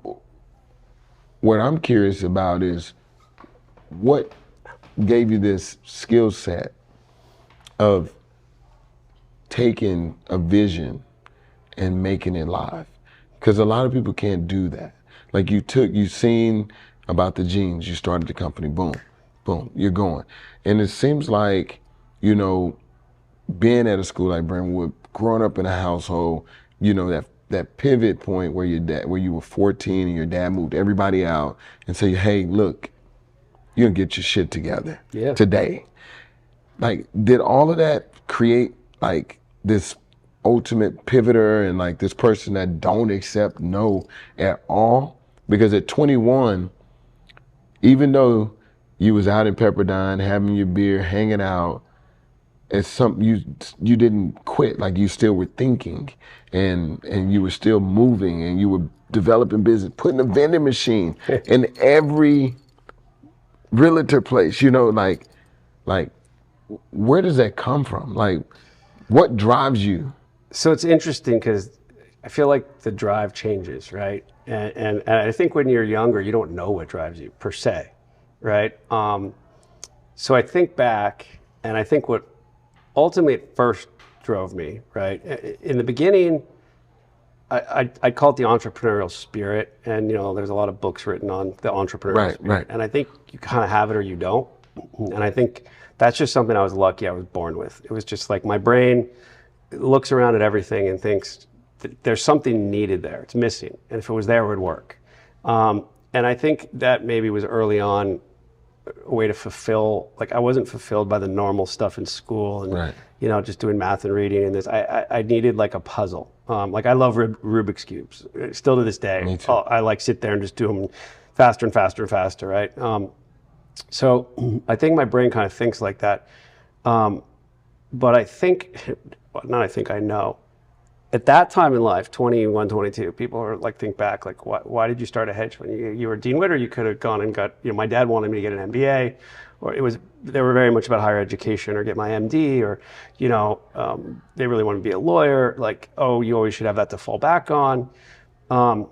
what I'm curious about is what gave you this skill set of taking a vision and making it live? Because a lot of people can't do that. Like you seen about the jeans, you started the company, boom, boom, you're going. And it seems like, you know, being at a school like Brentwood, growing up in a household, you know, that pivot point where you were 14 and your dad moved everybody out and say, hey, look, you're gonna get your shit together today. Like, did all of that create like this ultimate pivoter and like this person that don't accept no at all? Because at 21, even though you was out in Pepperdine having your beer, hanging out, it's something you didn't quit. Like you still were thinking and you were still moving and you were developing business, putting a vending machine in every realtor place, you know, like where does that come from? Like what drives you? So it's interesting because I feel like the drive changes, right? And I think when you're younger, you don't know what drives you per se, right? So I think back, and I think what ultimately at first drove me, right? In the beginning, I call it the entrepreneurial spirit, and you know, there's a lot of books written on the entrepreneurial spirit, right. And I think you kind of have it or you don't, and I think that's just something I was lucky I was born with. It was just like my brain. looks around at everything and thinks there's something needed there. It's missing. And if it was there, it would work. And I think that maybe was early on a way to fulfill, like I wasn't fulfilled by the normal stuff in school and, you know, just doing math and reading and this. I needed like a puzzle. Like I love Rubik's Cubes, still to this day. Me too. I like sit there and just do them faster and faster and faster, right? So I think my brain kind of thinks like that. But I think, not I think, I know. At that time in life, 21, 22, people are like, think back, like, why did you start a hedge fund? You were Dean Witter, you could have gone and got, you know, my dad wanted me to get an MBA, or they were very much about higher education or get my MD, or, you know, they really wanted to be a lawyer, like, oh, you always should have that to fall back on. And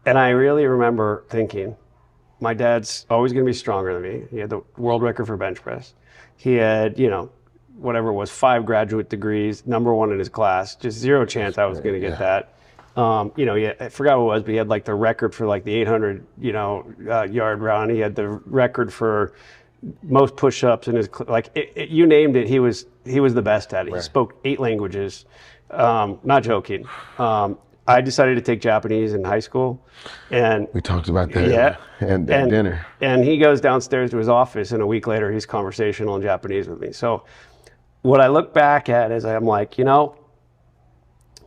I really remember thinking, my dad's always going to be stronger than me. He had the world record for bench press. He had, you know, whatever it was, 5 graduate degrees, #1 in his class, just zero chance I was going to get that. You know, I forgot what it was, but he had like the record for like the 800, you know, yard run. He had the record for most push-ups in his, like you named it, he was the best at it. He spoke 8 languages, not joking. I decided to take Japanese in high school, and we talked about that and dinner. And he goes downstairs to his office, and a week later he's conversational in Japanese with me. So what I look back at is I'm like, you know,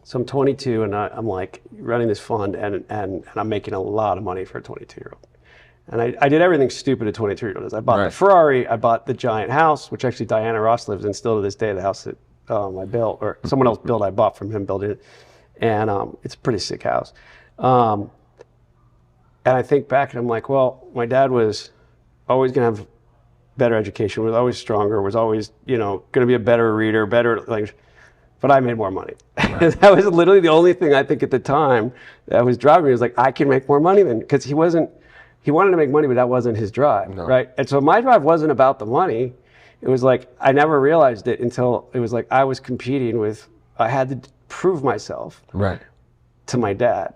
so I'm 22 and I'm like running this fund and I'm making a lot of money for a 22-year-old. And I did everything stupid a 22-year-old. I bought the Ferrari, I bought the giant house, which actually Diana Ross lives in still to this day, the house that I built, or someone else built, I bought from him building it. And it's a pretty sick house. And I think back and I'm like, well, my dad was always going to have better education, was always stronger, was always, you know, going to be a better reader, better language. But I made more money. That was literally the only thing I think at the time that was driving me. Was like, I can make more money than, because he wanted to make money, but that wasn't his drive, right? And so my drive wasn't about the money. It was like, I never realized it until it was like I was competing with, I had to prove myself to my dad.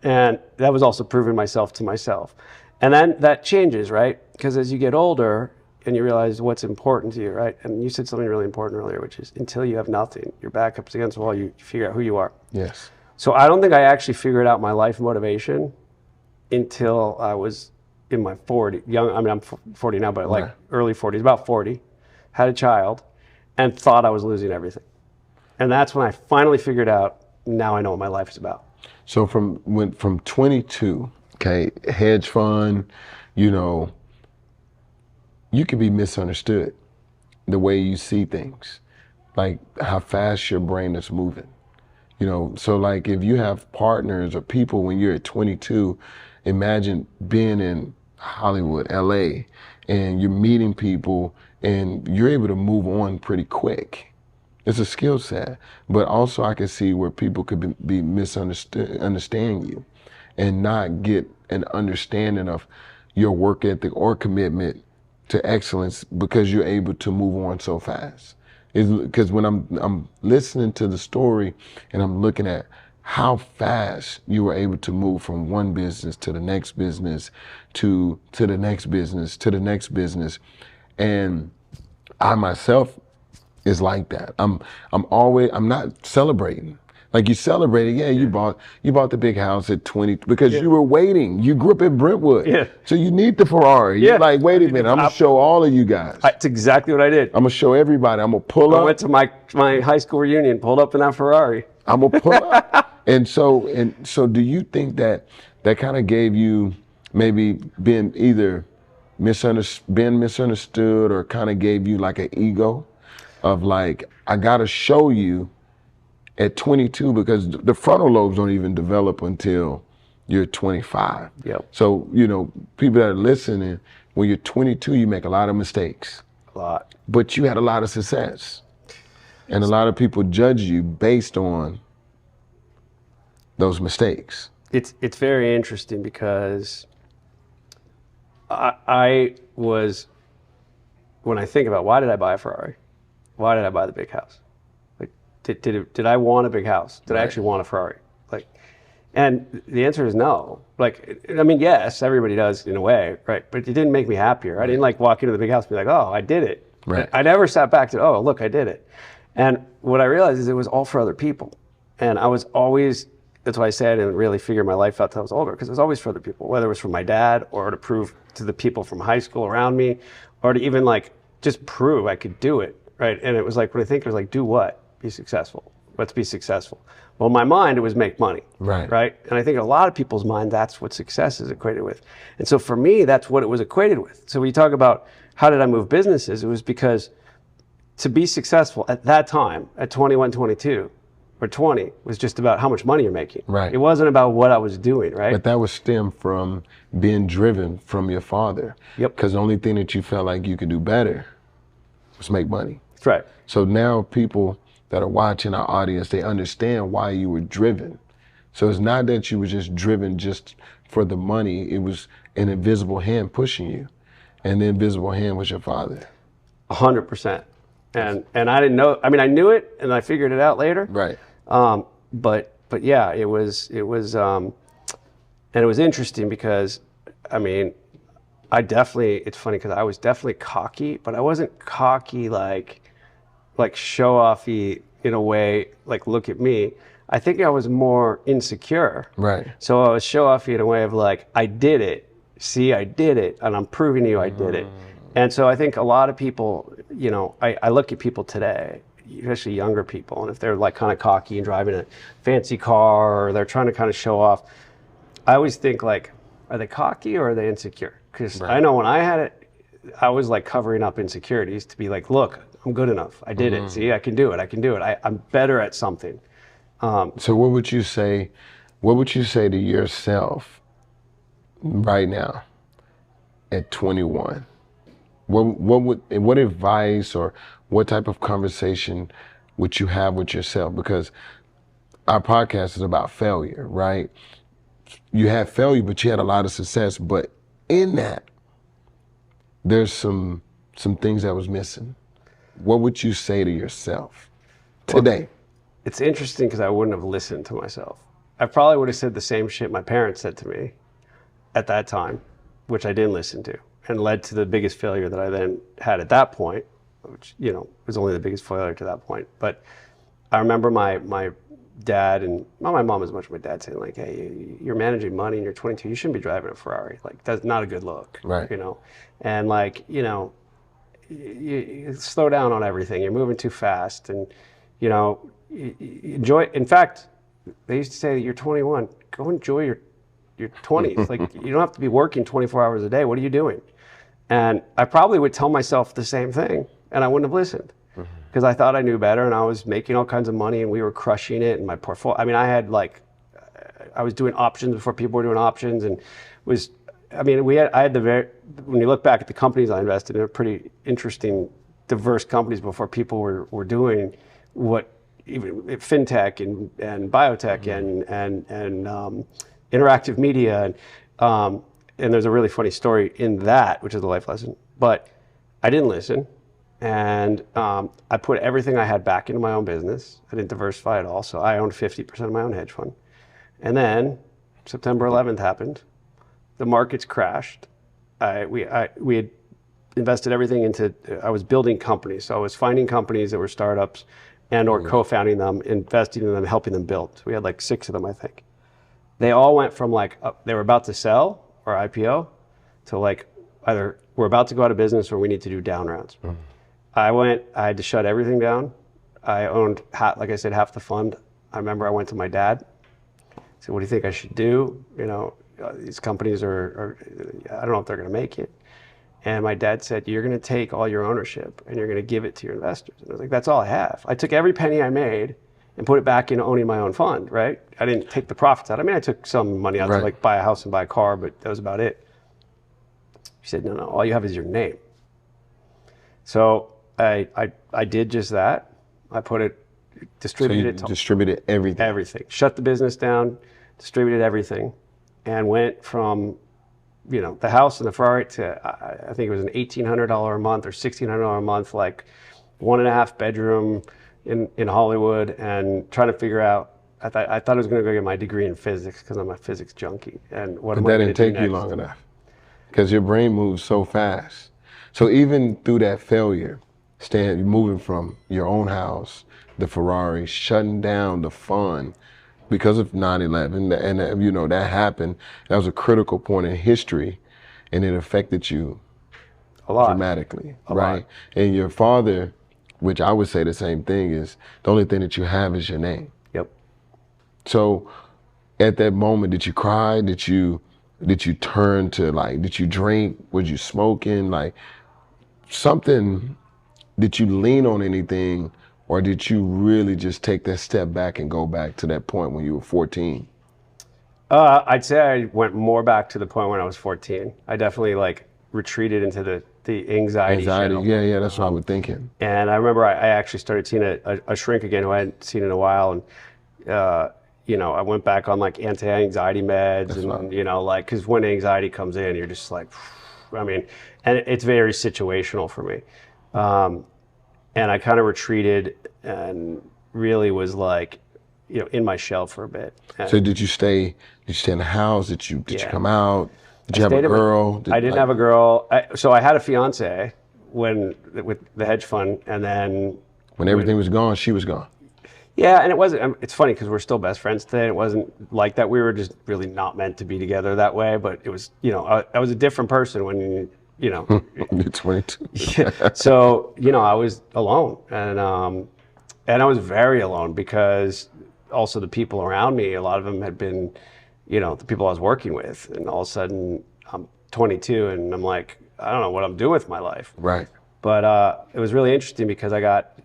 And that was also proving myself to myself. And then that changes, right? Because as you get older and you realize what's important to you, right? And you said something really important earlier, which is until you have nothing, your back up against the wall, you figure out who you are. Yes. So I don't think I actually figured out my life motivation until I was in my 40s, I mean, I'm 40 now, but like early 40s, about 40, had a child and thought I was losing everything. And that's when I finally figured out, now I know what my life is about. So from 22, okay, hedge fund, you know, you can be misunderstood the way you see things, like how fast your brain is moving. You know, so like if you have partners or people when you're at 22, imagine being in Hollywood, LA, and you're meeting people and you're able to move on pretty quick. It's a skill set, but also I can see where people could be understanding you and not get an understanding of your work ethic or commitment to excellence because you're able to move on so fast. Because when I'm listening to the story and I'm looking at how fast you were able to move from one business to the next business, to the next business, to the next business, and I myself is like that. I'm not celebrating. Like you celebrated, you bought the big house at 20 because you were waiting. You grew up in Brentwood. Yeah. So you need the Ferrari. You're like, wait a minute, I'm gonna show all of you guys. That's exactly what I did. I'm gonna show everybody. I'm gonna pull up. I went to my high school reunion, pulled up in that Ferrari. I'm gonna pull up. And so do you think that kind of gave you maybe being either misunderstood or kind of gave you like an ego? Of like, I gotta show you at 22 because the frontal lobes don't even develop until you're 25. Yep. So, you know, people that are listening, when you're 22, you make a lot of mistakes. A lot. But you had a lot of success. And a lot of people judge you based on those mistakes. It's very interesting because I was, when I think about why did I buy a Ferrari? Why did I buy the big house? Like, did I want a big house? Did I actually want a Ferrari? Like, and the answer is no. Like, I mean, yes, everybody does in a way, right? But it didn't make me happier. I didn't like walk into the big house and be like, oh, I did it. Right. I never sat back and said, oh, look, I did it. And what I realized is it was all for other people. And I was always, that's why I say I didn't really figure my life out till I was older, because it was always for other people, whether it was for my dad or to prove to the people from high school around me, or to even like just prove I could do it, right? And it was like, when I think it was like, do what? Be successful. Let's be successful. Well, in my mind, it was make money, right? And I think in a lot of people's mind, that's what success is equated with. And so for me, that's what it was equated with. So when you talk about how did I move businesses, it was because to be successful at that time, at 21, 22, or 20, was just about how much money you're making. Right. It wasn't about what I was doing, right? But that was stemmed from being driven from your father. Yep. Because the only thing that you felt like you could do better was make money. That's right. So now people that are watching, our audience, they understand why you were driven. So it's not that you were just driven just for the money. It was an invisible hand pushing you. And the invisible hand was your father. 100%. And I didn't know, I mean, I knew it and I figured it out later. Right. But yeah, it was, and it was interesting because, I mean, it's funny because I was definitely cocky, but I wasn't cocky like show-offy in a way, like, look at me. I think I was more insecure. Right. So I was show-offy in a way of like, I did it. See, I did it, and I'm proving to you I did it. And so I think a lot of people, you know, I look at people today, especially younger people, and if they're like kind of cocky and driving a fancy car, or they're trying to kind of show off, I always think like, are they cocky or are they insecure? Because I know when I had it, I was like covering up insecurities to be like, look, I'm good enough. I did it. See, I can do it. I can do it. I'm better at something. So what would you say to yourself right now at 21? What advice or what type of conversation would you have with yourself? Because our podcast is about failure, right? You had failure, but you had a lot of success. But in that, there's some things that was missing. What would you say to yourself today? Well, it's interesting because I wouldn't have listened to myself. I probably would have said the same shit my parents said to me at that time, which I didn't listen to, and led to the biggest failure that I then had at that point, which, you know, was only the biggest failure to that point. But I remember my dad, and not my mom as much, my dad saying like, hey, you're managing money and you're 22, you shouldn't be driving a Ferrari. Like, that's not a good look, right? You know, and like, you know, you slow down on everything. You're moving too fast, and, you know, enjoy. In fact, they used to say that you're 21, go enjoy your 20s. Like, you don't have to be working 24 hours a day. What are you doing? And I probably would tell myself the same thing, and I wouldn't have listened, because I thought I knew better, and I was making all kinds of money, and we were crushing it, and my portfolio. I mean, I was doing options before people were doing options, and when you look back at the companies I invested in, they're pretty interesting, diverse companies before people were doing what even fintech and biotech and interactive media, and there's a really funny story in that, which is the life lesson. But I didn't listen, and I put everything I had back into my own business. I didn't diversify at all, so I owned 50% of my own hedge fund. And then September 11th happened. The markets crashed. We had invested everything into. I was building companies, so I was finding companies that were startups, and or co-founding them, investing in them, helping them build. So we had like 6 of them, I think. They all went from like they were about to sell or IPO to like either we're about to go out of business or we need to do down rounds. I had to shut everything down. I owned, like I said, half the fund. I remember I went to my dad. I said, what do you think I should do? You know, these companies are I don't know if they're going to make it. And my dad said, you're going to take all your ownership and you're going to give it to your investors. And I was like, that's all I have. I took every penny I made and put it back into owning my own fund, right? I didn't take the profits out. I mean, I took some money out to like buy a house and buy a car, but that was about it. He said, no, all you have is your name. So I did just that. I put it, distributed So you distributed everything? Everything. Shut the business down, distributed everything, and went from, you know, the house and the Ferrari to, I think it was an $1,800 a month or $1,600 a month, like 1.5 bedroom in Hollywood, and trying to figure out, I thought I was going to go get my degree in physics because I'm a physics junkie. And what am I going to do next? But that didn't take you long enough because your brain moves so fast. So even through that failure, moving from your own house, the Ferrari, shutting down the fun because of 9/11, and you know that happened. That was a critical point in history, and it affected you A lot. dramatically, A right? lot. And your father, which I would say the same thing, is the only thing that you have is your name. Yep. So at that moment, did you cry? Did you turn to, like, did you drink? Was you smoking? Like something, did you lean on anything, or did you really just take that step back and go back to that point when you were 14? I'd say I went more back to the point when I was 14. I definitely like retreated into the anxiety shell. Yeah, that's what I was thinking. And I remember I actually started seeing a shrink again who I hadn't seen in a while. And, you know, I went back on like anti-anxiety meds you know, like, because when anxiety comes in, you're just like, I mean, and it's very situational for me. And I kind of retreated and really was like, you know, in my shell for a bit. And So did you stay in the house? Did you come out? Did you have a stayed at girl? I didn't have a girl. So I had a fiance with the hedge fund, and then When everything was gone, she was gone. yeah, and it wasn't. It's funny because we're still best friends today. It wasn't like that. We were just really not meant to be together that way. But it was, you know, I was a different person when, you know. You're 22. So, you know, I was alone, and I was very alone because also the people around me, a lot of them had been, you know, the people I was working with, and all of a sudden I'm 22 and I'm like, I don't know what I'm doing with my life. Right. But it was really interesting because I got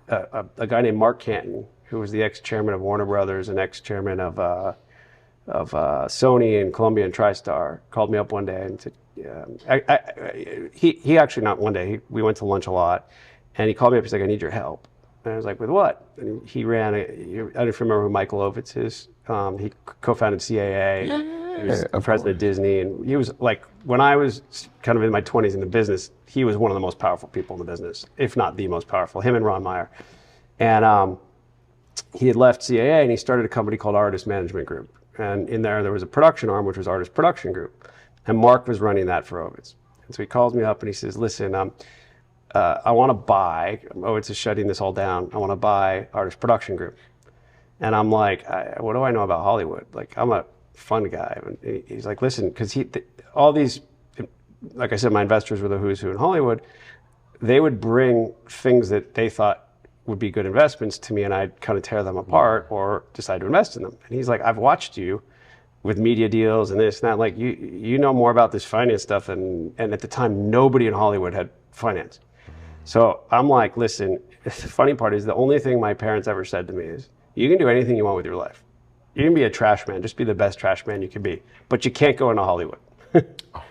a guy named Mark Canton, who was the ex-chairman of Warner Brothers and ex-chairman of Sony and Columbia and TriStar, called me up one day and said, he actually, not one day, we went to lunch a lot, and he called me up, he's like, I need your help. And I was like, with what? And he ran, I don't know if you remember who Michael Ovitz is. He co-founded CAA. He was president of Disney. And he was like, when I was kind of in my 20s in the business, he was one of the most powerful people in the business, if not the most powerful, him and Ron Meyer. And he had left CAA and he started a company called Artist Management Group. And in there was a production arm, which was Artist Production Group. And Mark was running that for Ovitz. And so he calls me up and he says, listen, I want to buy, Ovitz is shutting this all down. I want to buy Artist Production Group. And I'm like, what do I know about Hollywood? Like, I'm a fun guy. And he's like, listen, because all these, like I said, my investors were the who's who in Hollywood. They would bring things that they thought would be good investments to me, and I'd kind of tear them apart or decide to invest in them. And he's like, I've watched you with media deals and this and that. Like, you know more about this finance stuff. And at the time, nobody in Hollywood had finance. So I'm like, listen, the funny part is the only thing my parents ever said to me is, you can do anything you want with your life. You can be a trash man, just be the best trash man you can be, but you can't go into Hollywood.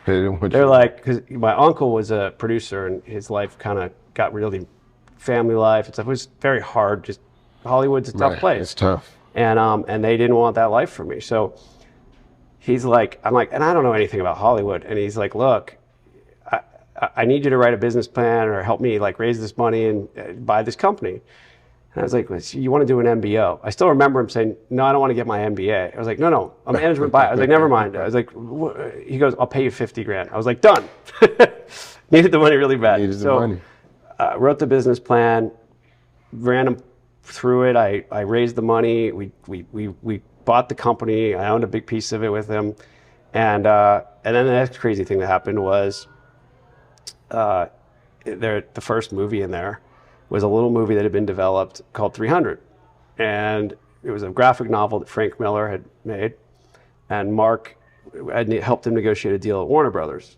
They're like, because my uncle was a producer and his life kind of got really family life and stuff. It was very hard. Just Hollywood's a tough place. It's tough. And they didn't want that life for me. So he's like, I'm like, and I don't know anything about Hollywood. And he's like, look, I need you to write a business plan or help me like raise this money and buy this company. And I was like, well, you want to do an MBO? I still remember him saying, no, I don't want to get my MBA. I was like, no, a management buy. I was like, never mind. I was like, he goes, I'll pay you 50 grand. I was like, done. Needed the money really bad. Needed the money. Wrote the business plan, ran him through it. I raised the money. We bought the company. I owned a big piece of it with him. And then the next crazy thing that happened was the first movie in there was a little movie that had been developed called 300. And it was a graphic novel that Frank Miller had made. And Mark had helped him negotiate a deal at Warner Brothers.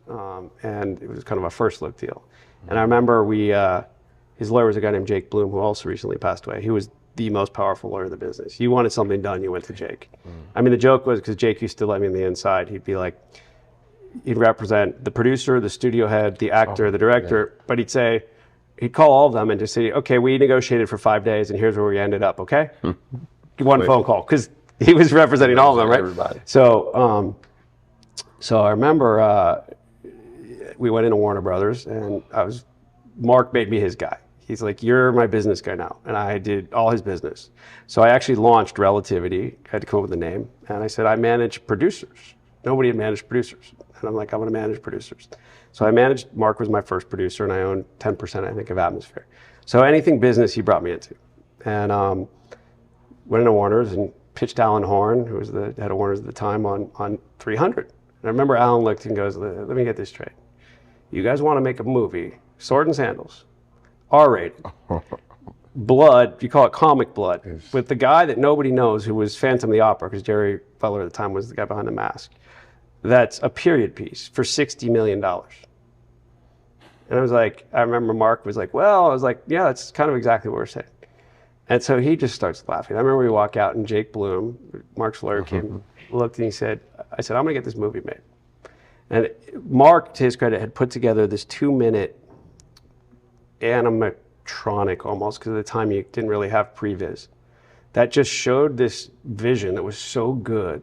And it was kind of a first look deal. And I remember his lawyer was a guy named Jake Bloom, who also recently passed away. He was the most powerful lawyer in the business. You wanted something done, you went to Jake. I mean, the joke was, because Jake used to let me on the inside, he'd be like, he'd represent the producer, the studio head, the actor, the director, but he'd call all of them and just say, okay, we negotiated for 5 days and here's where we ended up, okay? One phone call, because he was representing all of them, right? Everybody. So I remember we went into Warner Brothers and Mark made me his guy. He's like, you're my business guy now. And I did all his business. So I actually launched Relativity. I had to come up with a name. And I said, I manage producers. Nobody had managed producers. And I'm like, I'm going to manage producers. So Mark was my first producer, and I owned 10%, I think, of Atmosphere. So anything business, he brought me into. And went into Warner's and pitched Alan Horn, who was the head of Warner's at the time, on 300. And I remember Alan looked and goes, let me get this straight. You guys want to make a movie, sword and sandals, R-rated, blood, you call it comic blood, with the guy that nobody knows who was Phantom of the Opera, because Jerry Butler at the time was the guy behind the mask. That's a period piece for $60 million. And I was like, I remember Mark was like, well, I was like, yeah, that's kind of exactly what we're saying. And so he just starts laughing. I remember we walk out and Jake Bloom, Mark's lawyer, came, looked, and he said, I said, I'm going to get this movie made. And Mark, to his credit, had put together this 2-minute animatronic almost, because at the time you didn't really have previs, that just showed this vision that was so good.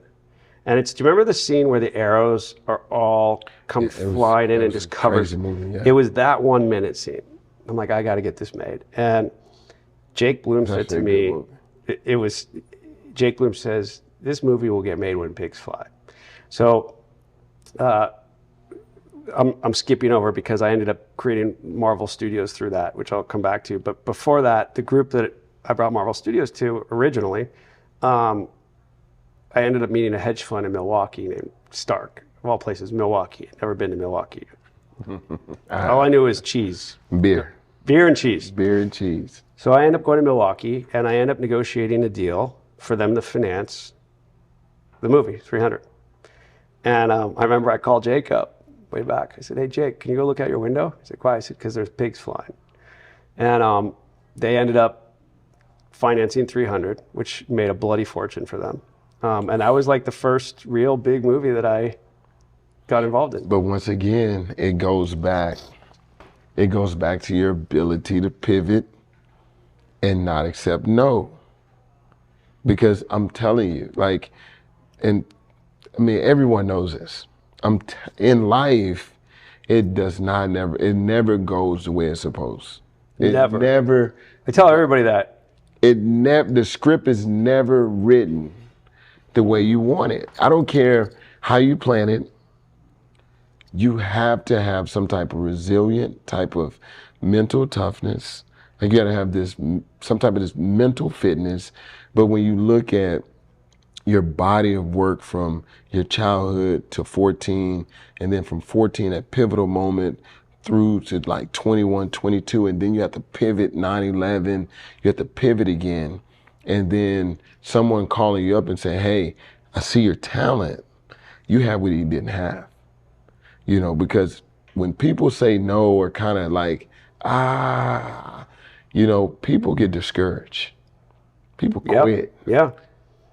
And do you remember the scene where the arrows are all come flying in and just covered? It was that 1-minute scene. I'm like, I got to get this made. And Jake Bloom said to me, Jake Bloom says, this movie will get made when pigs fly. So I'm skipping over because I ended up creating Marvel Studios through that, which I'll come back to. But before that, the group that I brought Marvel Studios to originally, I ended up meeting a hedge fund in Milwaukee named Stark, of all places, Milwaukee. I'd never been to Milwaukee. All I knew was cheese. Beer and cheese. Beer and cheese. So I end up going to Milwaukee, and I end up negotiating a deal for them to finance the movie, 300. And I remember I called Jake up way back. I said, hey, Jake, can you go look out your window? He said, why? I said, because there's pigs flying. And they ended up financing 300, which made a bloody fortune for them. And that was like the first real big movie that I got involved in. But once again, it goes back to your ability to pivot and not accept no. Because I'm telling you, like, and I mean, everyone knows this. In life, it never goes the way it's supposed. Never. I tell everybody that. The script is never written the way you want it. I don't care how you plan it. You have to have some type of resilient type of mental toughness. Like you got to have some type of this mental fitness. But when you look at your body of work from your childhood to 14, and then from 14, that pivotal moment through to like 21, 22, and then you have to pivot 9/11, you have to pivot again. And then someone calling you up and saying, hey, I see your talent. You have what he didn't have. You know, because when people say no or kind of like, you know, people get discouraged. People quit. Yeah.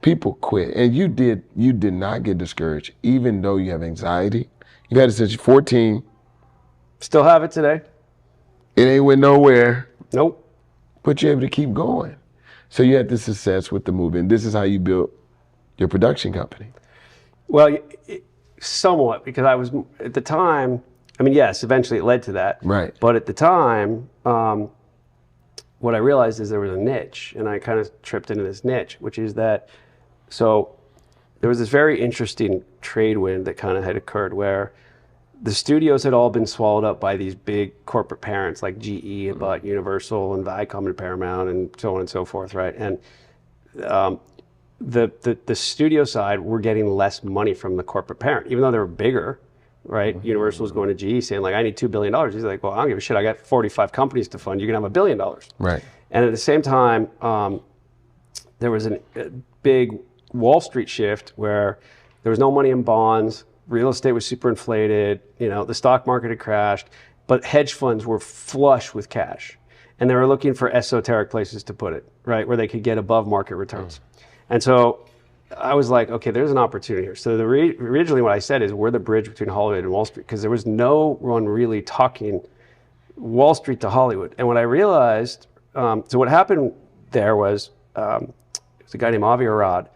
People quit. And you did not get discouraged, even though you have anxiety. You've had it since you're 14. Still have it today. It ain't went nowhere. Nope. But you're able to keep going. So you had the success with the movie. And this is how you built your production company. Well, somewhat, because I was, at the time, I mean, yes, eventually it led to that. Right. But at the time, what I realized is there was a niche, and I kind of tripped into this niche, which is that, so there was this very interesting trade wind that kind of had occurred where the studios had all been swallowed up by these big corporate parents like GE had bought Universal and Viacom and Paramount and so on and so forth, right? And the studio side were getting less money from the corporate parent, even though they were bigger, right? Mm-hmm. Universal was going to GE saying like, I need $2 billion. He's like, well, I don't give a shit. I got 45 companies to fund. You can have $1 billion. Right. And at the same time, there was a big Wall Street shift where there was no money in bonds. Real estate was super inflated. You know, the stock market had crashed, but hedge funds were flush with cash. And they were looking for esoteric places to put it, right? Where they could get above market returns. And so I was like, okay, there's an opportunity here. So originally what I said is we're the bridge between Hollywood and Wall Street, because there was no one really talking Wall Street to Hollywood. And what I realized, so what happened there was, it was a guy named Avi Arad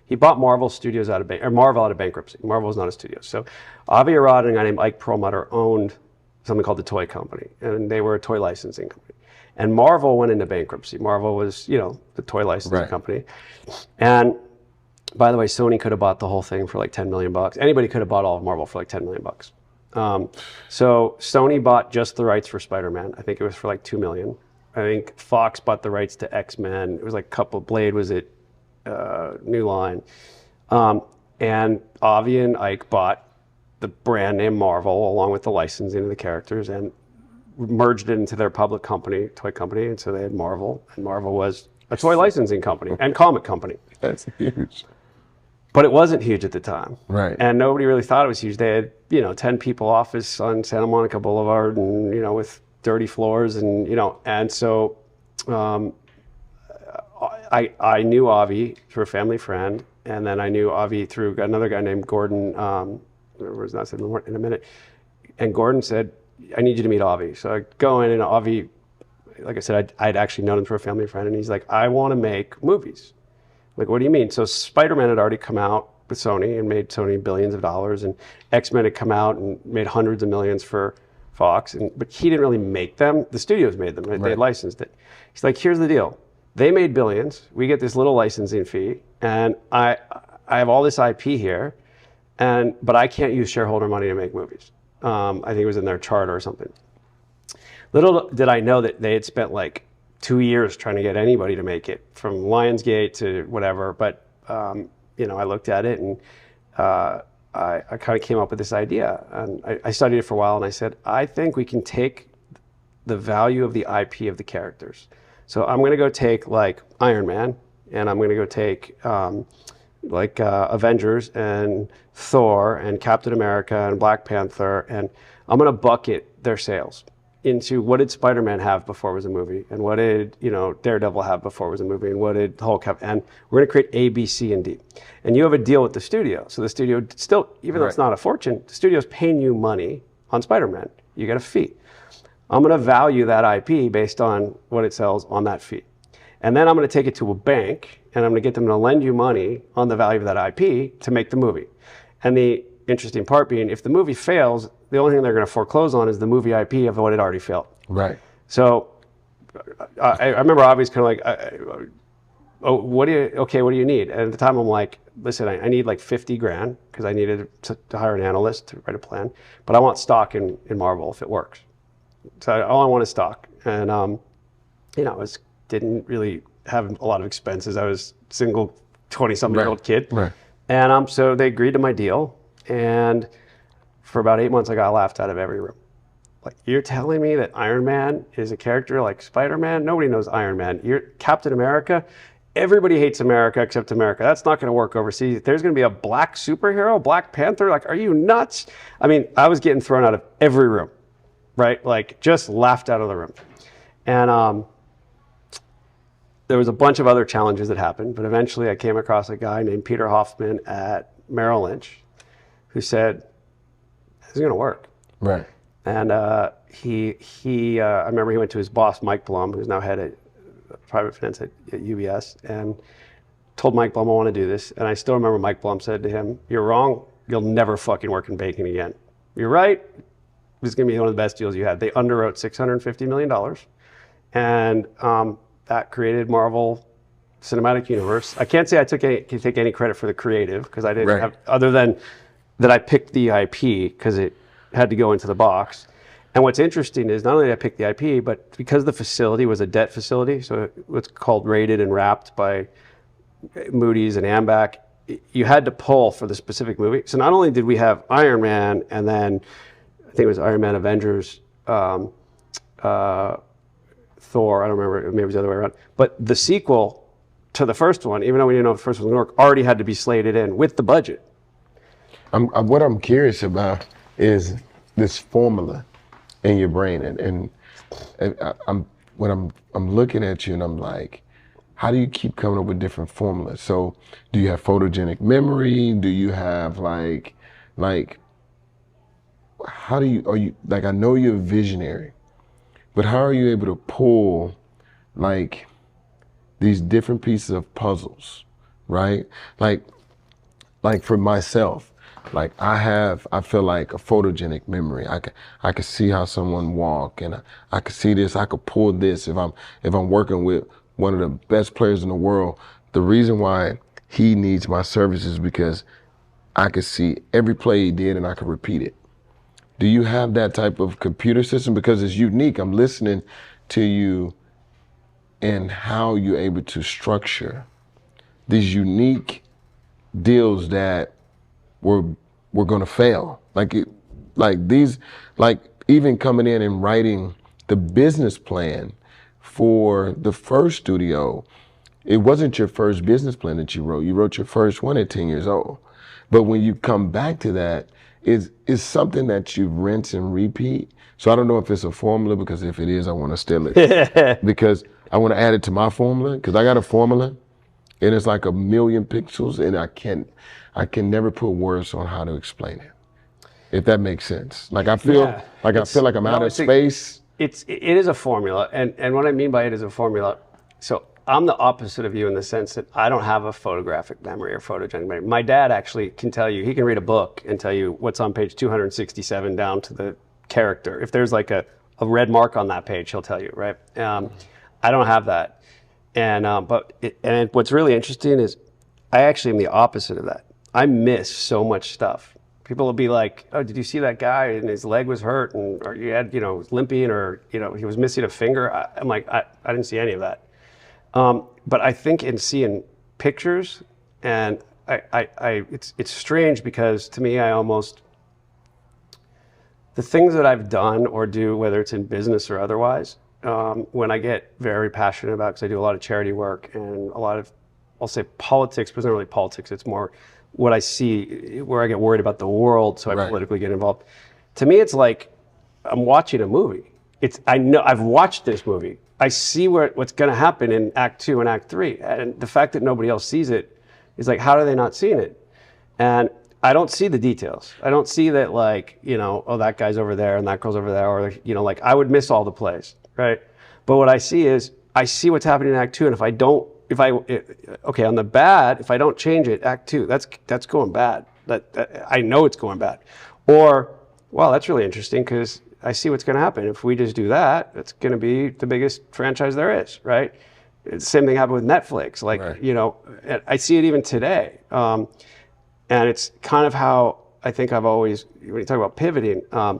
he bought Marvel Studios Marvel out of bankruptcy. Marvel was not a studio. So Avi Arad and a guy named Ike Perlmutter owned something called the Toy Company, and they were a toy licensing company. And Marvel went into bankruptcy. Marvel was, the toy licensing company. And By the way, Sony could have bought the whole thing for like 10 million bucks. Anybody could have bought all of Marvel for like 10 million bucks. So Sony bought just the rights for Spider-Man. I think it was for like 2 million. I think Fox bought the rights to X-Men. It was like Blade was it, New Line. And Avi and Ike bought the brand name Marvel along with the licensing of the characters and merged it into their public company, toy company. And so they had Marvel, and Marvel was a toy licensing company and comic company. That's huge. But it wasn't huge at the time. Right. And nobody really thought it was huge. They had, 10 people office on Santa Monica Boulevard and, with dirty floors and, and so I knew Avi through a family friend. And then I knew Avi through another guy named Gordon, remember his last name in a minute. And Gordon said, I need you to meet Avi. So I go in and Avi, like I said, I'd actually known him through a family friend. And he's like, I want to make movies. Like, what do you mean? So Spider-Man had already come out with Sony and made Sony billions of dollars, and X-Men had come out and made hundreds of millions for Fox, but he didn't really make them. The studios made them. Right? They had licensed it. He's like, here's the deal. They made billions. We get this little licensing fee, and I have all this IP here, but I can't use shareholder money to make movies. I think it was in their charter or something. Little did I know that they had spent like 2 years trying to get anybody to make it, from Lionsgate to whatever. But I looked at it and I kind of came up with this idea, and I studied it for a while. And I said, I think we can take the value of the IP of the characters. So I'm going to go take like Iron Man, and I'm going to go take Avengers and Thor and Captain America and Black Panther, and I'm going to bucket their sales into what did Spider-Man have before it was a movie, and what did Daredevil have before it was a movie, and what did Hulk have, and we're going to create A, B, C, and D. And you have a deal with the studio, so the studio still, even though it's not a fortune, the studio's paying you money on Spider-Man. You get a fee. I'm going to value that IP based on what it sells on that fee, and then I'm going to take it to a bank, and I'm going to get them to lend you money on the value of that IP to make the movie. And the interesting part being, if the movie fails, the only thing they're going to foreclose on is the movie IP of what had already failed. Right. So I remember Avi's kind of like, what do you need? And at the time I'm like, listen, I need like 50 grand because I needed to hire an analyst to write a plan, but I want stock in Marvel if it works. So all I want is stock. And, I didn't really have a lot of expenses. I was single 20-something-year-old kid. Right. And so they agreed to my deal. And for about 8 months, I got laughed out of every room. Like, you're telling me that Iron Man is a character like Spider-Man? Nobody knows Iron Man. You're Captain America? Everybody hates America except America. That's not going to work overseas. There's going to be a black superhero, Black Panther? Like, are you nuts? I mean, I was getting thrown out of every room, right? Like, just laughed out of the room. And there was a bunch of other challenges that happened, but eventually I came across a guy named Peter Hoffman at Merrill Lynch who said, this is going to work. Right. And I remember he went to his boss, Mike Blum, who's now head of private finance at UBS, and told Mike Blum, I want to do this. And I still remember Mike Blum said to him, you're wrong. You'll never fucking work in banking again. You're right. This is going to be one of the best deals you had. They underwrote $650 million. And that created Marvel Cinematic Universe. I can't say I can take any credit for the creative, because I didn't have, other than that I picked the IP because it had to go into the box. And what's interesting is not only did I pick the IP, but because the facility was a debt facility, so it was called rated and wrapped by Moody's and Ambac, you had to pull for the specific movie. So not only did we have Iron Man, and then I think it was Iron Man, Avengers, Thor, I don't remember, maybe it was the other way around, but the sequel to the first one, even though we didn't know if the first one was going to work, already had to be slated in with the budget. What I'm curious about is this formula in your brain, and I'm looking at you and I'm like, how do you keep coming up with different formulas? So do you have photogenic memory? Do you have like how do you, like, I know you're a visionary, but how are you able to pull like these different pieces of puzzles, right? Like for myself, like I feel like a photogenic memory. I can see how someone walk, and I can see this. I could pull this if I'm working with one of the best players in the world. The reason why he needs my services because I could see every play he did and I could repeat it. Do you have that type of computer system? Because it's unique. I'm listening to you and how you're able to structure these unique deals that were going to fail. Like even coming in and writing the business plan for the first studio, it wasn't your first business plan that you wrote. You wrote your first one at 10 years old. But when you come back to that, it's something that you rinse and repeat. So I don't know if it's a formula, because if it is, I want to steal it. Because I want to add it to my formula, because I got a formula and it's like 1,000,000 pixels, and I can never put words on how to explain it. If that makes sense. Like I feel like I'm out of space. It is a formula, and what I mean by it is a formula. So I'm the opposite of you in the sense that I don't have a photographic memory or photogenic memory. My dad actually can tell you, he can read a book and tell you what's on page 267 down to the character. If there's like a red mark on that page, he'll tell you, right? I don't have that. And what's really interesting is I actually am the opposite of that. I miss so much stuff. People will be like, "Oh, did you see that guy and his leg was hurt, and or he had, was limping, or he was missing a finger?" I'm like, I didn't see any of that. But I think in seeing pictures, and it's strange, because to me, the things that I've done or do, whether it's in business or otherwise, when I get very passionate about, because I do a lot of charity work and a lot of, I'll say politics, but it's not really politics. It's more what I see, where I get worried about the world, so I politically get involved. To me, it's like I'm watching a movie. I know I've watched this movie. I see what's going to happen in Act 2 and Act 3, and the fact that nobody else sees it is like, how are they not seeing it? And I don't see the details. I don't see that, like, oh, that guy's over there and that girl's over there, or like I would miss all the plays, right? But what I see is I see what's happening in Act 2, and on the bad, if I don't change it, Act 2, that's going bad. That I know it's going bad. Or, well, that's really interesting, because I see what's going to happen. If we just do that, it's going to be the biggest franchise there is, right? The same thing happened with Netflix. Like, I see it even today. And it's kind of how I think I've always, when you talk about pivoting, I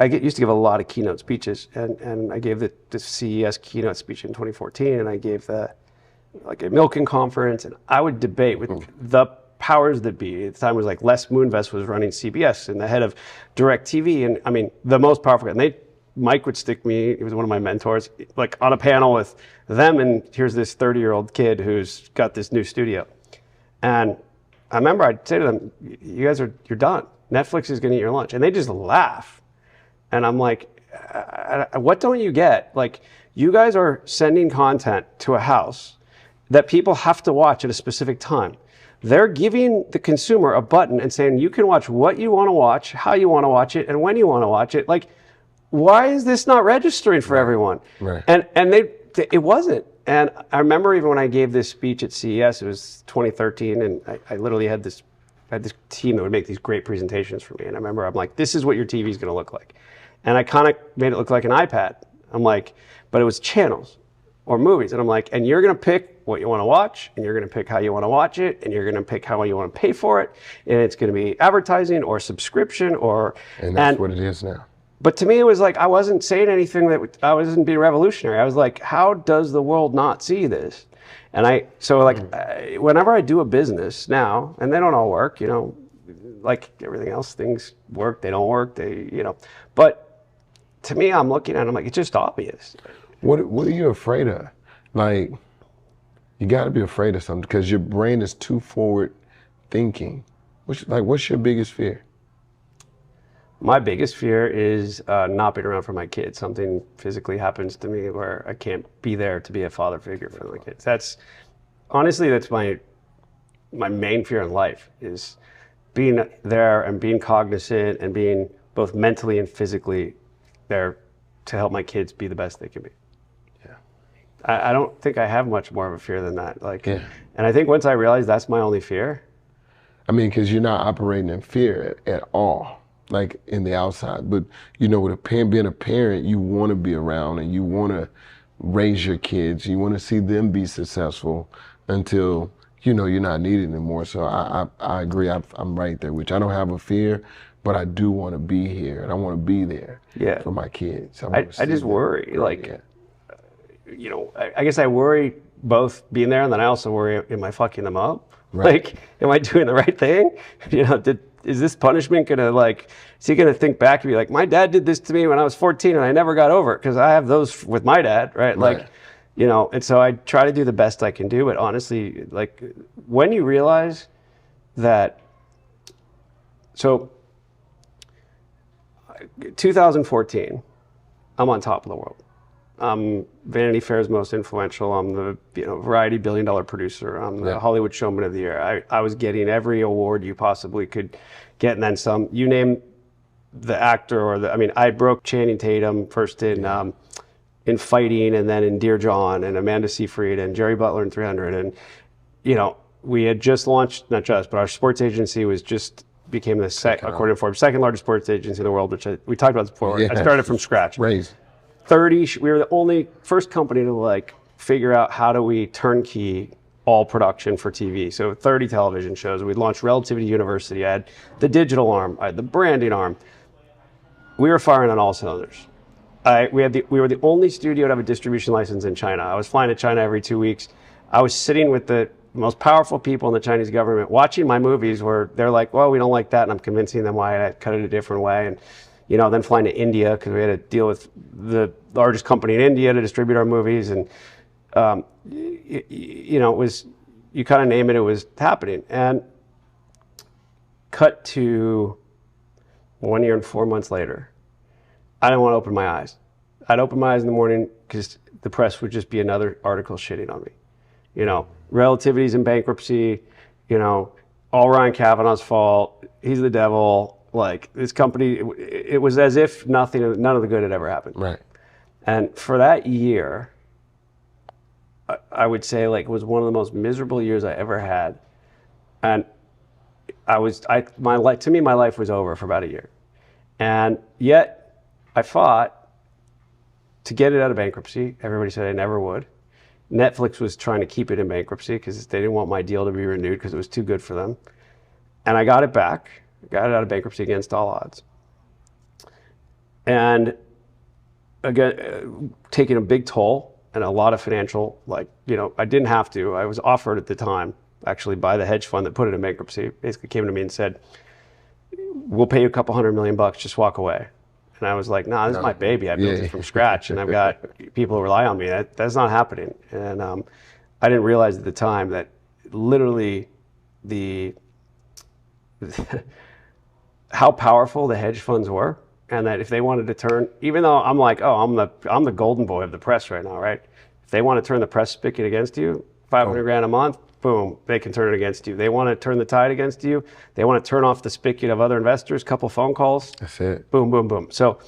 used to give a lot of keynote speeches, and I gave the CES keynote speech in 2014, and I gave a Milken conference, and I would debate with the powers that be. At the time, it was like Les Moonves was running CBS and the head of DirecTV, and I mean, the most powerful guy. And Mike would stick me, he was one of my mentors, like on a panel with them, and here's this 30-year-old kid who's got this new studio. And I remember I'd say to them, you're done. Netflix is gonna eat your lunch. And they just laugh. And I'm like, what don't you get? Like, you guys are sending content to a house that people have to watch at a specific time. They're giving the consumer a button and saying, you can watch what you want to watch, how you want to watch it, and when you want to watch it. Like, why is this not registering for everyone? Right. And it wasn't. And I remember even when I gave this speech at CES, it was 2013, and I literally had this team that would make these great presentations for me. And I remember I'm like, this is what your TV is going to look like. And I kind of made it look like an iPad. I'm like, but it was channels or movies. And I'm like, and you're going to pick what you want to watch, and you're going to pick how you want to watch it, and you're going to pick how you want to pay for it. And it's going to be advertising or subscription or... And that's what it is now. But to me, it was like, I wasn't saying anything that I wasn't being revolutionary. I was like, how does the world not see this? And whenever I do a business now, and they don't all work, like everything else, things work, they don't work, but to me, I'm looking at it, I'm like, it's just obvious. What are you afraid of? Like, you got to be afraid of something, because your brain is too forward thinking. What's your biggest fear? My biggest fear is not being around for my kids. Something physically happens to me where I can't be there to be a father figure for my kids. That's my main fear in life, is being there and being cognizant and being both mentally and physically there to help my kids be the best they can be. Yeah. I don't think I have much more of a fear than that. And I think once I realized that's my only fear. I mean, because you're not operating in fear at all, like in the outside. But with being a parent, you want to be around, and you want to raise your kids. You want to see them be successful until you're not needed anymore. So I agree. I'm right there, which I don't have a fear, but I do want to be here and I want to be there for my kids. I just worry, I guess I worry both being there, and then I also worry, am I fucking them up? Right. Like, am I doing the right thing? Is this punishment gonna is he gonna think back and be like, my dad did this to me when I was 14 and I never got over it? Because I have those with my dad, right? Like, and so I try to do the best I can do, but honestly, like, when you realize that, so 2014, I'm on top of the world. I'm Vanity Fair's most influential. I'm the Variety billion-dollar producer. I'm the Hollywood Showman of the Year. I was getting every award you possibly could get, and then some. You name the actor I broke Channing Tatum first in Fighting, and then in Dear John, and Amanda Seyfried, and Jerry Butler in 300. And we had just launched, not just, but our sports agency became according to Forbes, second largest sports agency in the world, which we talked about this before. I started from scratch. Raised. We were the only first company to figure out how do we turnkey all production for TV. So 30 television shows. We launched Relativity University. I had the digital arm. I had the branding arm. We were firing on all cylinders. We were the only studio to have a distribution license in China. I was flying to China every 2 weeks. I was sitting with the most powerful people in the Chinese government watching my movies where they're like, well, we don't like that. And I'm convincing them why I cut it a different way. And then flying to India because we had to deal with the largest company in India to distribute our movies. And, it was, you kind of name it, it was happening. And cut to 1 year and 4 months later, I didn't want to open my eyes. I'd open my eyes in the morning because the press would just be another article shitting on me. Relativity's in bankruptcy, all Ryan Kavanaugh's fault. He's the devil. Like, this company, it was as if none of the good had ever happened. Right. And for that year, I would say it was one of the most miserable years I ever had. And to me, my life was over for about a year. And yet I fought to get it out of bankruptcy. Everybody said I never would. Netflix was trying to keep it in bankruptcy because they didn't want my deal to be renewed because it was too good for them. And I got it back. Got it out of bankruptcy against all odds. And again, taking a big toll and a lot of financial, I didn't have to. I was offered at the time, actually, by the hedge fund that put it in bankruptcy. Basically came to me and said, we'll pay you a couple $100 million, just walk away. And I was like, nah, this is my baby. I built it from scratch, and I've got people who rely on me. That's not happening. And I didn't realize at the time that literally how powerful the hedge funds were, and that if they wanted to turn, even though I'm like, I'm the golden boy of the press right now, right? If they want to turn the press spigot against you, $500,000 a month, boom, they can turn it against you. They want to turn the tide against you. They want to turn off the spigot of other investors, couple phone calls. That's it. Boom, boom, boom. So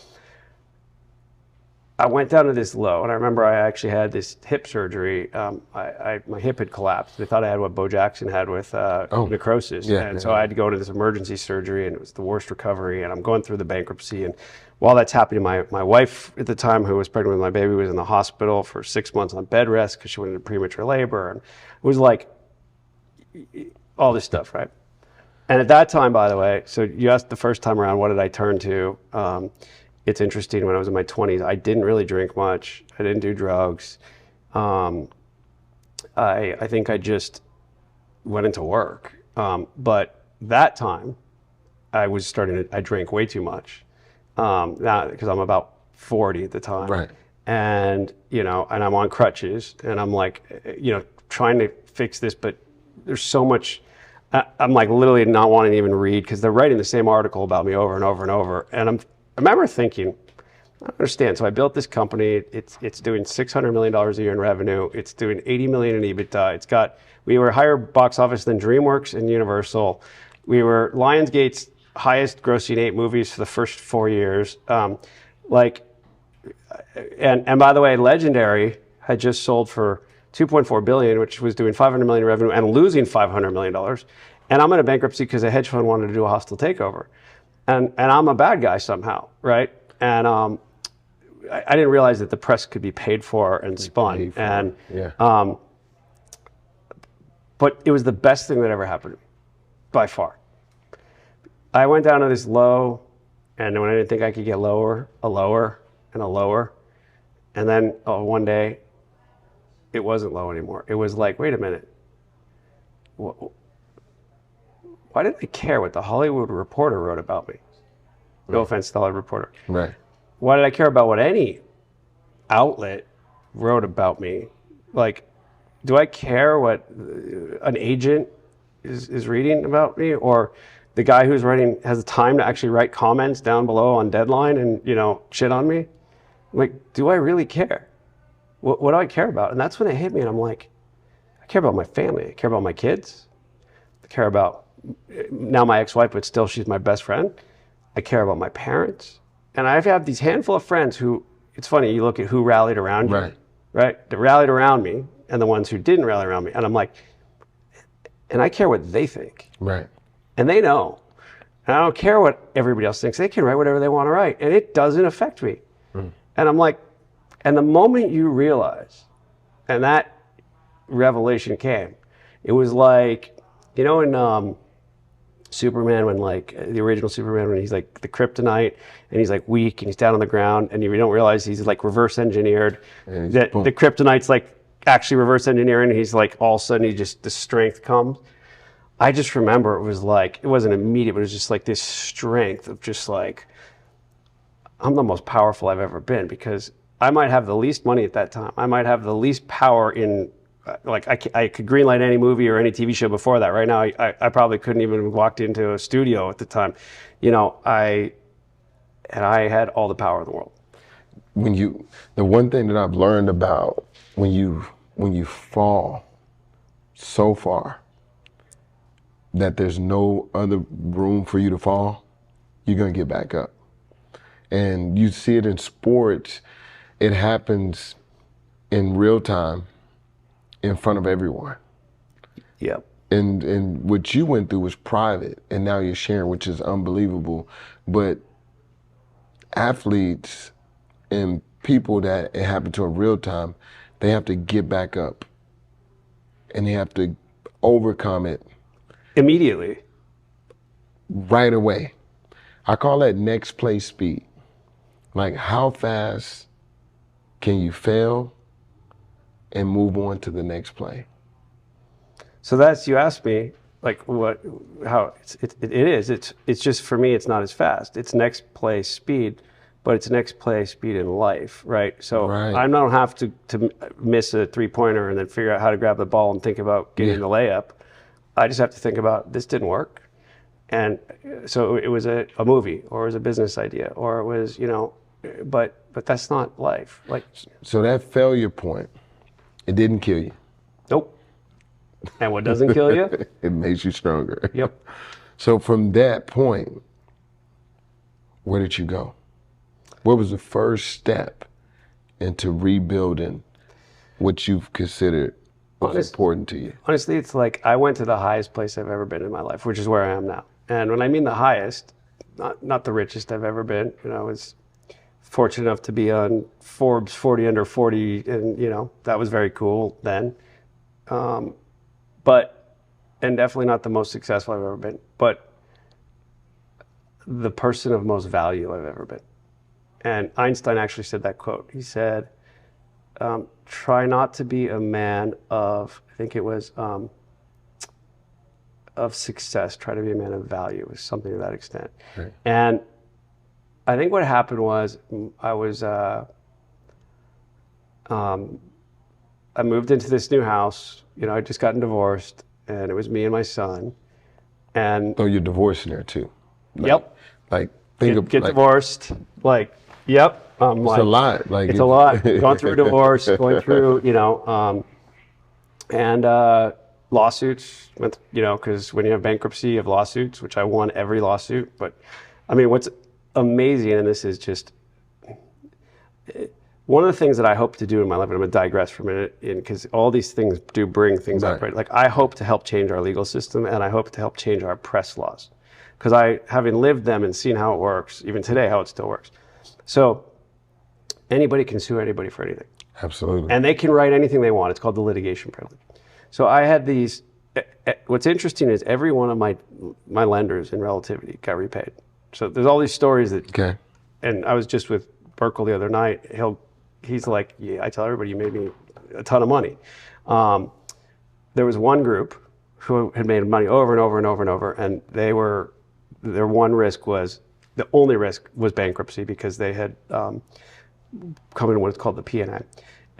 I went down to this low, and I remember I actually had this hip surgery. My hip had collapsed. They thought I had what Bo Jackson had with necrosis. So I had to go to this emergency surgery, and it was the worst recovery. And I'm going through the bankruptcy. And while that's happening, my wife at the time, who was pregnant with my baby, was in the hospital for 6 months on bed rest because she went into premature labor. And it was like all this stuff, right? And at that time, by the way, so you asked the first time around, what did I turn to? It's interesting, when I was in my 20s, I didn't really drink much. I didn't do drugs. I think I just went into work. But that time, I drank way too much. Now, because I'm about 40 at the time. Right. And, and I'm on crutches, and I'm trying to fix this, but there's so much, I'm literally not wanting to even read, because they're writing the same article about me over and over and over. And I remember thinking, I understand. So I built this company. It's doing $600 million a year in revenue. It's doing $80 million in EBITDA. We were higher box office than DreamWorks and Universal. We were Lionsgate's highest grossing 8 movies for the first 4 years. And by the way, Legendary had just sold for $2.4 billion, which was doing $500 million in revenue and losing $500 million. And I'm in a bankruptcy because a hedge fund wanted to do a hostile takeover. And I'm a bad guy somehow, right? And I didn't realize that the press could be paid for and spun. And yeah. but it was the best thing that ever happened to me, by far. I went down to this low, and when I didn't think I could get lower, a lower, and a lower. And then one day, it wasn't low anymore. It was like, wait a minute. Why did I care what the Hollywood Reporter wrote about me? No offense to the Hollywood Reporter. Right. Why did I care about what any outlet wrote about me? Like, do I care what an agent is reading about me, or the guy who's writing has the time to actually write comments down below on Deadline and, you know, shit on me? Like, do I really care? What do I care about? And that's when it hit me, and I'm like, I care about my family. I care about my kids. I care about now my ex-wife, but still she's my best friend. I care about my parents. And I've had these handful of friends who, it's funny, you look at who rallied around you, right? They rallied around me, and the ones who didn't rally around me. And I'm like, and I care what they think. Right. And they know. And I don't care what everybody else thinks. They can write whatever they want to write, and it doesn't affect me. And I'm like, and the moment you realize, and that revelation came, it was like, you know, in Superman, when like the original Superman, when he's like the kryptonite and he's like weak and he's down on the ground, and you don't realize he's like reverse engineered, that the kryptonite's like actually reverse engineering, and he's like all of a sudden the strength comes. I just remember it was like, it wasn't immediate, but it was just like this strength of just like, I'm the most powerful I've ever been, because I might have the least money at that time. I might have the least power in, like I could greenlight any movie or any TV show before that. Right now, I probably couldn't even have walked into a studio at the time. You know, I had all the power in the world. The one thing that I've learned about when you fall so far that there's no other room for you to fall, you're gonna get back up. And you see it in sports, it happens in real time in front of everyone. Yep. And what you went through was private, and now you're sharing, which is unbelievable. But athletes and people that it happened to in real time, they have to get back up and they have to overcome it immediately, right away. I call that next play speed. Like, how fast can you fail and move on to the next play? So that's, you asked me, like, how it is. It's just, for me, it's not as fast. It's next play speed, but it's next play speed in life, right? So I don't have to miss a three-pointer and then figure out how to grab the ball and think about getting the layup. I just have to think about, this didn't work. And so it was a movie, or it was a business idea, or it was, you know, but that's not life. Like, so that failure point, it didn't kill you. Nope. And what doesn't kill you? It makes you stronger. Yep. So from that point, where did you go? What was the first step into rebuilding what you've considered was important to you? Honestly, it's like I went to the highest place I've ever been in my life, which is where I am now. And when I mean the highest, not the richest I've ever been. You know, I was fortunate enough to be on Forbes 40 under 40, and you know, that was very cool then. And definitely not the most successful I've ever been, but the person of most value I've ever been. And Einstein actually said that quote. He said, try not to be a man of, I think it was, of success, try to be a man of value, or something to that extent. Right. And I think what happened was, I moved into this new house. You know, I'd just gotten divorced, and it was me and my son. And so you're divorcing there too. Like, yep. Like, get divorced. Like, yep. It's like, a lot. Like, it's a lot. Going through a divorce, going through, you know, and lawsuits. You know, because when you have bankruptcy, you have lawsuits, which I won every lawsuit. But I mean, what's amazing, and this is just one of the things that I hope to do in my life, and I'm going to digress for a minute, because all these things do bring things up, right? Like, I hope to help change our legal system, and I hope to help change our press laws. Because having lived them and seen how it works, even today, how it still works. So anybody can sue anybody for anything. Absolutely. And they can write anything they want. It's called the litigation privilege. So I had these, what's interesting is every one of my lenders in relativity got repaid. So there's all these stories that, Okay. and I was just with Burkle the other night. He's like, yeah, I tell everybody you made me a ton of money. There was one group who had made money over and over and over and over, and their one risk was, the only risk was bankruptcy because they had come in what's called the P&A.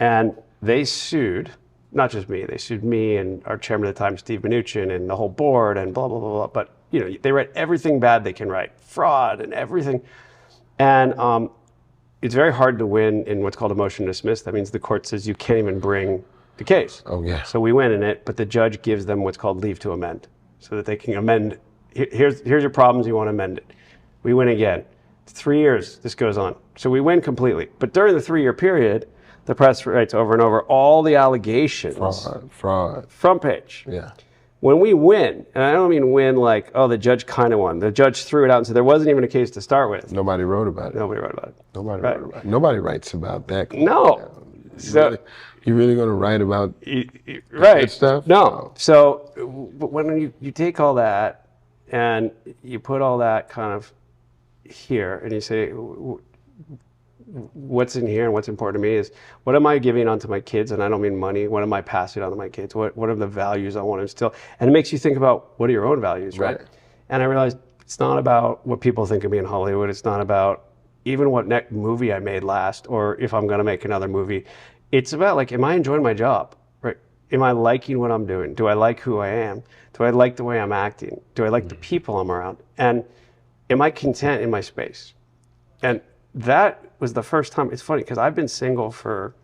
And they sued, not just me, they sued me and our chairman at the time, Steve Mnuchin, and the whole board and blah, blah, blah, blah. But they write everything bad they can write, fraud and everything. And it's very hard to win in what's called a motion to dismiss. That means the court says you can't even bring the case. Oh, yeah. So we win in it, but the judge gives them what's called leave to amend so that they can amend. Here's your problems, you want to amend it. We win again. 3 years, this goes on. So we win completely. But during the 3-year period, the press writes over and over all the allegations. Fraud. Front page. Yeah. When we win, and I don't mean win like, oh, the judge kind of won. The judge threw it out and said there wasn't even a case to start with. Nobody wrote about it. Nobody wrote about it. Nobody wrote about it. Nobody writes about that. No. You really going to write about right. good stuff? No. So when you take all that and you put all that kind of here and you say, what's in here and what's important to me is what am I giving onto my kids? And I don't mean money. What am I passing on to my kids? What are the values I want to instill? And it makes you think about what are your own values, right? And I realized it's not about what people think of me in Hollywood. It's not about even what next movie I made last or if I'm going to make another movie. It's about like, am I enjoying my job, right? Am I liking what I'm doing? Do I like who I am? Do I like the way I'm acting? Do I like the people I'm around? And am I content in my space? And that was the first time. It's funny because I've been single for,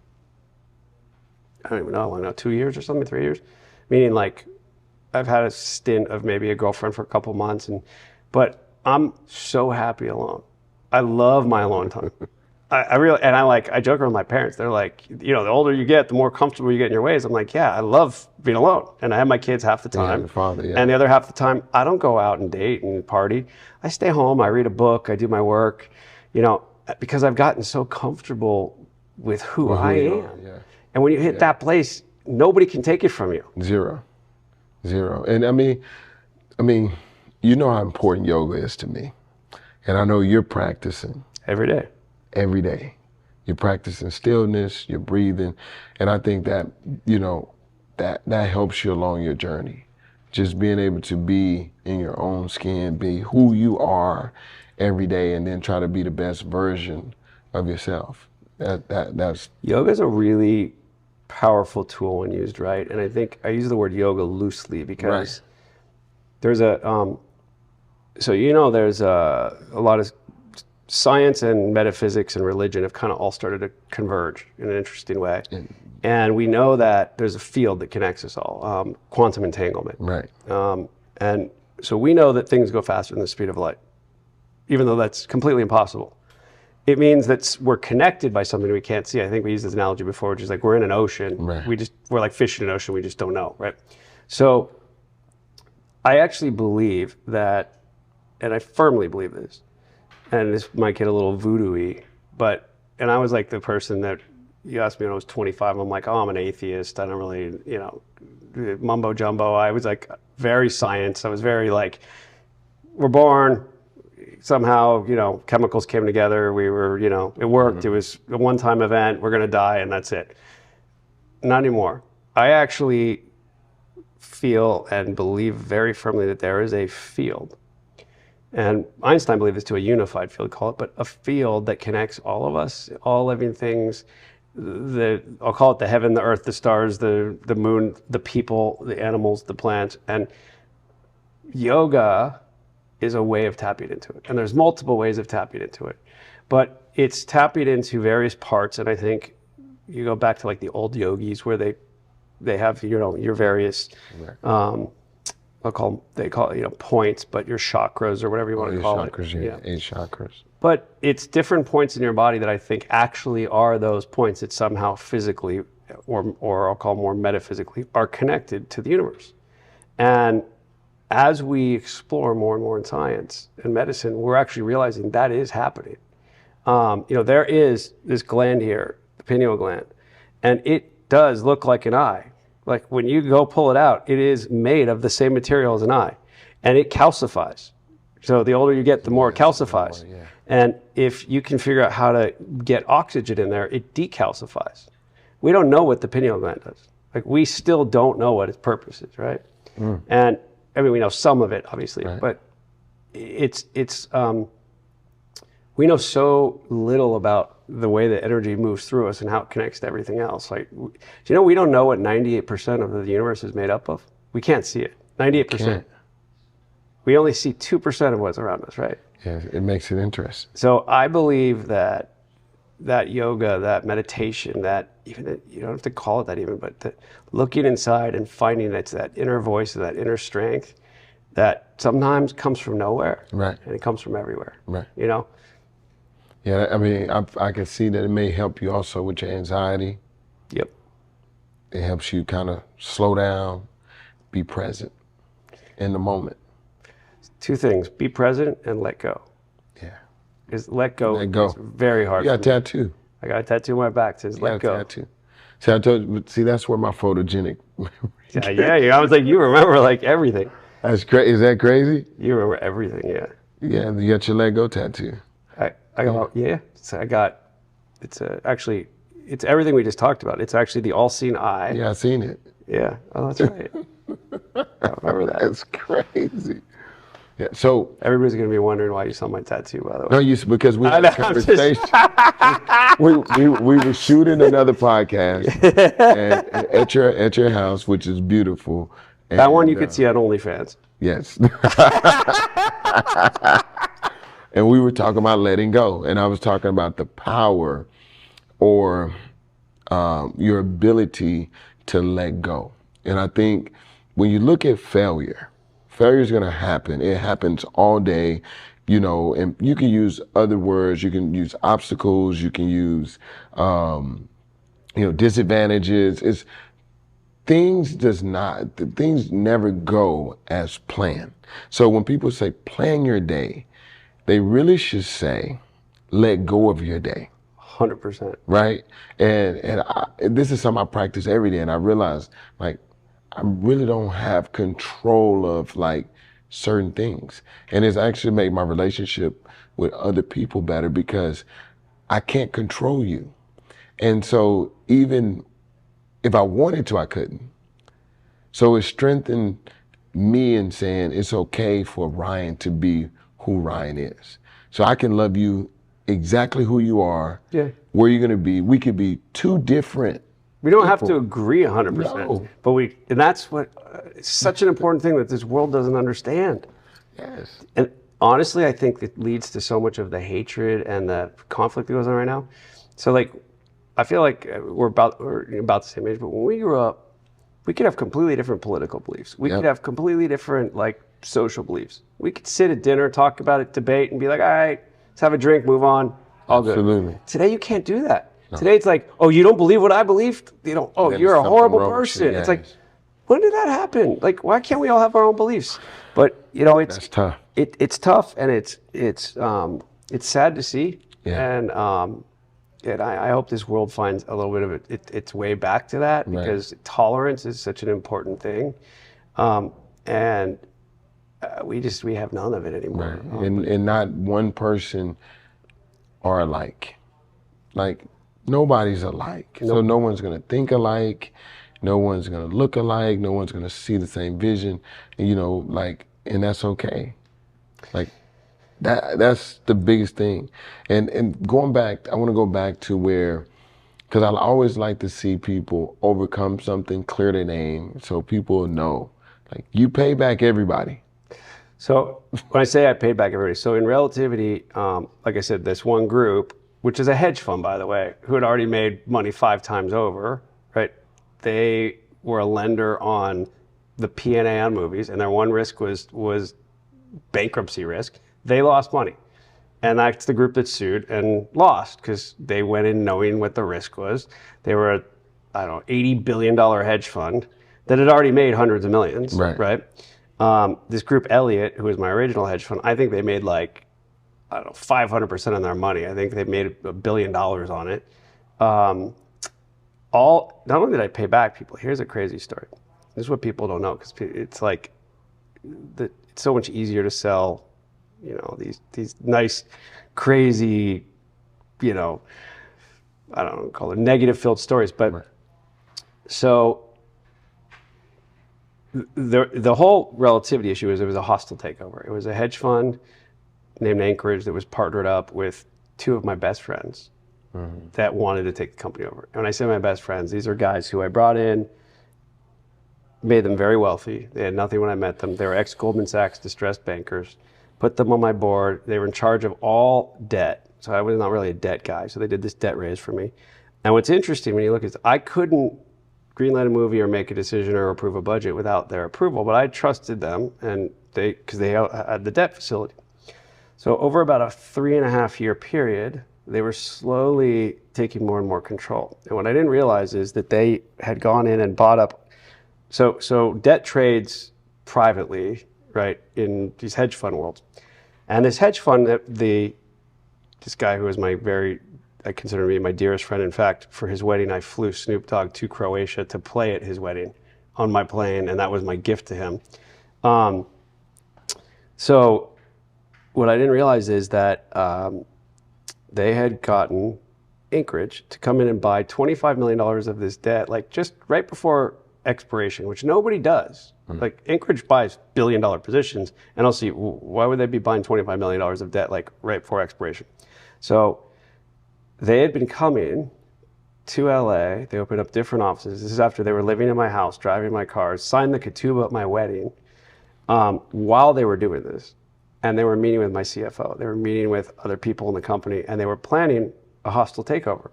I don't even know how long now, 2 years or something, 3 years. Meaning like I've had a stint of maybe a girlfriend for a couple months, but I'm so happy alone. I love my alone time. I joke around with my parents. They're like, the older you get, the more comfortable you get in your ways. I'm like, yeah, I love being alone. And I have my kids half the time. Yeah, father, yeah. And the other half the time, I don't go out and date and party. I stay home, I read a book, I do my work, because I've gotten so comfortable with who I am. Yeah. And when you hit that place, nobody can take it from you. Zero. And I mean, you know how important yoga is to me. And I know you're practicing. Every day. Every day. You're practicing stillness, you're breathing. And I think that, that helps you along your journey. Just being able to be in your own skin, be who you are every day, and then try to be the best version of yourself. That's yoga is a really powerful tool when used right. And I think I use the word yoga loosely because there's there's a lot of science and metaphysics and religion have kind of all started to converge in an interesting way. And we know that there's a field that connects us all, quantum entanglement. Right. And so we know that things go faster than the speed of light, even though that's completely impossible. It means that we're connected by something we can't see. I think we used this analogy before, which is like we're in an ocean. Right. We're like fish in an ocean, we just don't know, right? So I actually believe that, and I firmly believe this, and this might get a little voodoo-y, and I was like the person that, you asked me when I was 25, I'm like, oh, I'm an atheist. I don't really, mumbo jumbo. I was like very science. I was very like, we're born, somehow, chemicals came together. We were, it worked. Mm-hmm. It was a one-time event. We're going to die and that's it. Not anymore. I actually feel and believe very firmly that there is a field. And Einstein believed this to a unified field, call it, but a field that connects all of us, all living things, I'll call it the heaven, the earth, the stars, the moon, the people, the animals, the plants. And yoga is a way of tapping into it. And there's multiple ways of tapping into it. But it's tapping into various parts. And I think you go back to like the old yogis where they have, your various, they call it, points, but your chakras or whatever you want to call chakras, it. Yeah, 8 chakras. But it's different points in your body that I think actually are those points that somehow physically, or I'll call more metaphysically, are connected to the universe. And as we explore more and more in science and medicine, we're actually realizing that is happening. there is this gland here, the pineal gland, and it does look like an eye. Like when you go pull it out, it is made of the same material as an eye, and it calcifies. So the older you get, the more it calcifies. Yeah. And if you can figure out how to get oxygen in there, it decalcifies. We don't know what the pineal gland does. Like we still don't know what its purpose is, right? And I mean, we know some of it, obviously, but we know so little about the way that energy moves through us and how it connects to everything else. Like, do you know, we don't know what 98% of the universe is made up of? We can't see it. 98%. We only see 2% of what's around us, right? Yeah, it makes it interesting. So I believe that yoga, that meditation, that even, you don't have to call it that even, but looking inside and finding it's that inner voice, that inner strength that sometimes comes from nowhere. Right. And it comes from everywhere. Right. You know? Yeah, I mean, I can see that it may help you also with your anxiety. Yep. It helps you kind of slow down, be present in the moment. Two things, be present and let go. Yeah. Because let go Let go. is very hard. You got a tattoo. I got a tattoo on my back that says let go. Tattoo. See, I told you, see, that's where my photogenic. Yeah. I was like, you remember like everything. That's crazy. Is that crazy? You remember everything, yeah. Yeah, you got your let go tattoo. I got, yeah. So I got, actually, it's everything we just talked about. It's actually the all-seeing eye. Yeah, I seen it. Yeah. Oh, that's right. I remember that. That's crazy. Yeah. So everybody's gonna be wondering why you saw my tattoo, by the way. no, because we had a conversation. we were shooting another podcast and at your house, which is beautiful. And, that one you could see on OnlyFans. Yes. And we were talking about letting go, and I was talking about the power or your ability to let go. And I think when you look at failure is going to happen. It happens all day, you know, and you can use other words. You can use obstacles. You can use, disadvantages. Things never go as planned. So when people say plan your day, they really should say let go of your day. 100%. Right? And this is something I practice every day, and I realize like I really don't have control of like certain things. And it's actually made my relationship with other people better because I can't control you. And so even if I wanted to, I couldn't. So it strengthened me in saying it's okay for Ryan to be who Ryan is. So I can love you exactly who you are, where you're gonna be. We could be two different. We don't have to agree 100%, No. but and that's what, it's such an important thing that this world doesn't understand. Yes. And honestly, I think it leads to so much of the hatred and the conflict that goes on right now. So like, I feel like we're about the same age, but when we grew up, we could have completely different political beliefs. We could have completely different like social beliefs. We could sit at dinner, talk about it, debate, and be like, all right, let's have a drink, move on, all good. Absolutely. Today you can't do that. No. Today it's like, oh, you don't believe what I believed? You know, oh, you're a horrible person. It's like, when did that happen? Like, why can't we all have our own beliefs? But you know, that's tough. It's tough, and it's sad to see. Yeah. And I hope this world finds a little bit of its way back to that, because tolerance is such an important thing, and we have none of it anymore. Right. And not one person are alike. Like nobody's alike. Nope. So no one's gonna think alike. No one's gonna look alike. No one's gonna see the same vision. And, you know, like, and that's okay. Like that's the biggest thing. And going back, I want to go back to where, because I always like to see people overcome something, clear their name, so people know, like, you pay back everybody. So when I say I paid back everybody, so in relativity, like I said, this one group, which is a hedge fund, by the way, who had already made money 5 times over, right? They were a lender on the P&A on movies, and their one risk was bankruptcy risk. They lost money. And that's the group that sued and lost, because they went in knowing what the risk was. They were a, $80 billion hedge fund that had already made hundreds of millions, right? This group, Elliott, who was my original hedge fund, I think they made like, I don't know, 500% on their money. I think they made $1 billion on it. Not only did I pay back people, here's a crazy story. This is what people don't know, because it's like, it's so much easier to sell, you know, these nice, crazy, you know, I don't know, call it negative filled stories. But right. So the whole relativity issue is it was a hostile takeover. It was a hedge fund named Anchorage that was partnered up with two of my best friends that wanted to take the company over. And when I say my best friends, these are guys who I brought in, made them very wealthy. They had nothing when I met them. They were ex-Goldman Sachs distressed bankers, put them on my board. They were in charge of all debt. So I was not really a debt guy. So they did this debt raise for me. And what's interesting when you look at this, I couldn't greenlight a movie or make a decision or approve a budget without their approval, but I trusted them, and because they had the debt facility. So over about a 3.5 year period, they were slowly taking more and more control. And what I didn't realize is that they had gone in and bought up. So debt trades privately, right, in these hedge fund worlds. And this hedge fund, this guy who was I consider to be my dearest friend. In fact, for his wedding, I flew Snoop Dogg to Croatia to play at his wedding on my plane, and that was my gift to him. So what I didn't realize is that they had gotten Anchorage to come in and buy $25 million of this debt, like just right before expiration, which nobody does. Like Anchorage buys billion-dollar positions, and I'll see, why would they be buying $25 million of debt like right before expiration? So they had been coming to LA. They opened up different offices. This is after they were living in my house, driving my cars, signed the ketubah at my wedding while they were doing this. And they were meeting with my CFO. They were meeting with other people in the company, and they were planning a hostile takeover.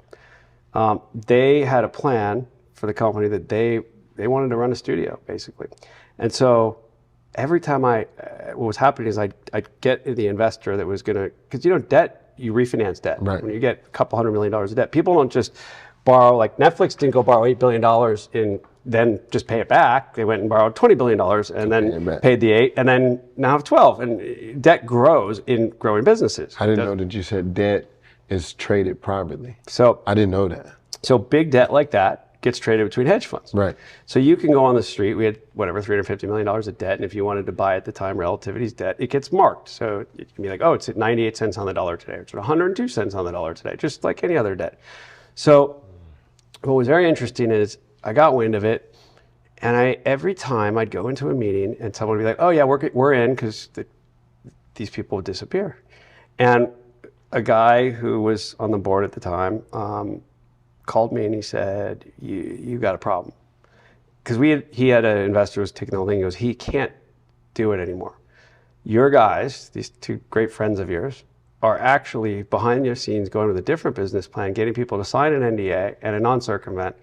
They had a plan for the company that they wanted to run a studio, basically. And so every time what was happening is I'd get the investor that was gonna, because you know, debt, you refinance debt. Right. When you get a couple $100 million of debt, people don't just borrow, like Netflix didn't go borrow $8 billion then just pay it back. They went and borrowed $20 billion and then paid the 8 and then now have 12. And debt grows in growing businesses. I didn't know that you said debt is traded privately. So I didn't know that. So big debt like that gets traded between hedge funds. Right. So you can go on the street, we had whatever, $350 million of debt. And if you wanted to buy at the time relativity's debt, it gets marked. So it can be like, oh, it's at 98 cents on the dollar today. It's at 102 cents on the dollar today, just like any other debt. So what was very interesting is I got wind of it, and every time I'd go into a meeting and someone would be like, oh yeah, we're in, because these people would disappear. And a guy who was on the board at the time called me and he said, you got a problem. Because he had an investor who was taking the whole thing. He goes, he can't do it anymore. Your guys, these two great friends of yours, are actually behind your scenes going with a different business plan, getting people to sign an NDA and a non-circumvent.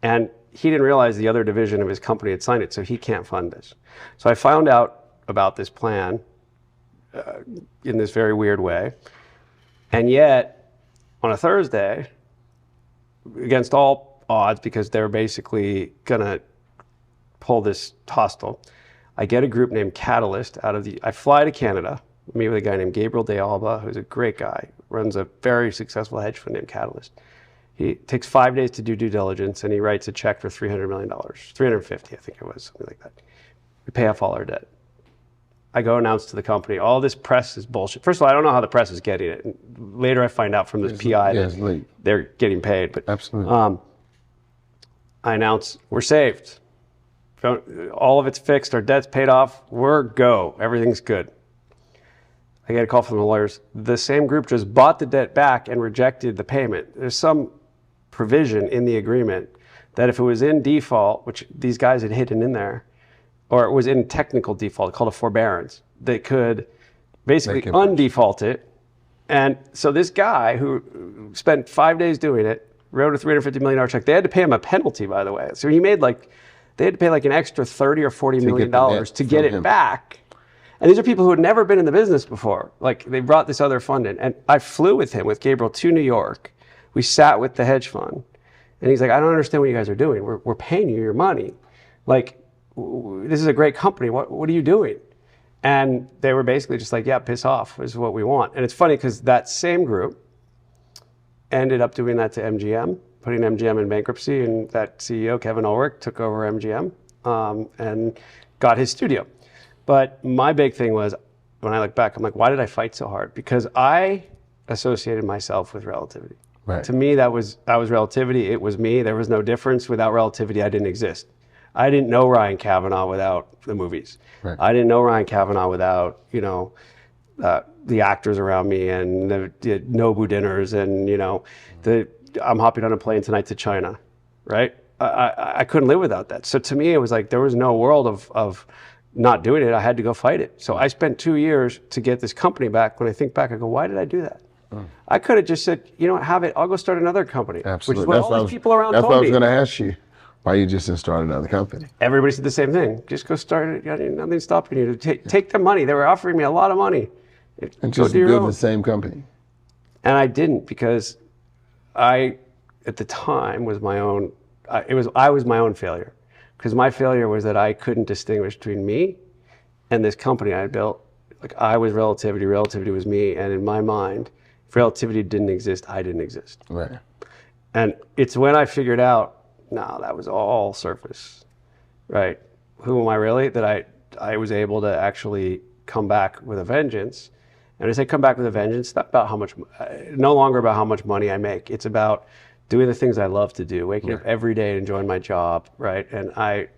And he didn't realize the other division of his company had signed it, so he can't fund this. So I found out about this plan in this very weird way. And yet, on a Thursday, against all odds, because they're basically gonna pull this hostile, I get a group named Catalyst I fly to Canada, meet with a guy named Gabriel De Alba, who's a great guy, runs a very successful hedge fund named Catalyst. He takes 5 days to do due diligence, and he writes a check for $300 million, 350, I think it was, something like that. We pay off all our debt. I go announce to the company, all this press is bullshit. First of all, I don't know how the press is getting it. And later I find out from this PI that they're getting paid. But absolutely. I announce, we're saved. All of it's fixed, our debt's paid off, we're go, everything's good. I get a call from the lawyers. The same group just bought the debt back and rejected the payment. There's some provision in the agreement that if it was in default, which these guys had hidden in there, or it was in technical default, called a forbearance, they could basically undefault it. And so this guy who spent 5 days doing it, wrote a $350 million check. They had to pay him a penalty, by the way. So they had to pay like an extra $30 or $40 million to get it back. And these are people who had never been in the business before. Like, they brought this other fund in. And I flew with him, with Gabriel, to New York. We sat with the hedge fund. And he's like, I don't understand what you guys are doing. We're paying you your money. Like, this is a great company. What are you doing? And they were basically just like, yeah, piss off is what we want. And it's funny because that same group ended up doing that to MGM, putting MGM in bankruptcy, and that CEO, Kavanaugh, took over MGM and got his studio. But my big thing was, when I look back, I'm like, why did I fight so hard? Because I associated myself with relativity. Right. To me, that was relativity. It was me. There was no difference. Without relativity, I didn't exist. I didn't know Ryan Kavanaugh without the movies. Right. I didn't know Ryan Kavanaugh without, the actors around me and the Nobu dinners and, I'm hopping on a plane tonight to China, right? I couldn't live without that. So to me, it was like there was no world of not doing it. I had to go fight it. So I spent 2 years to get this company back. When I think back, I go, why did I do that? I could have just said, have it. I'll go start another company. Absolutely. Which is what all these people around told me. That's what I was going to ask you. Why you just didn't start another company? Everybody said the same thing. Just go start it. Nothing's stopping you. Take the money. They were offering me a lot of money. And just build the same company. And I didn't, because I, at the time, was my own. I was my own failure, because my failure was that I couldn't distinguish between me and this company I had built. Like, I was relativity. Relativity was me. And in my mind, if relativity didn't exist, I didn't exist. Right. And it's when I figured out, no, that was all surface, right? Who am I really? That I was able to actually come back with a vengeance. And when I say come back with a vengeance, it's not about how much, no longer about how much money I make. It's about doing the things I love to do, waking up every day and enjoying my job, right? And I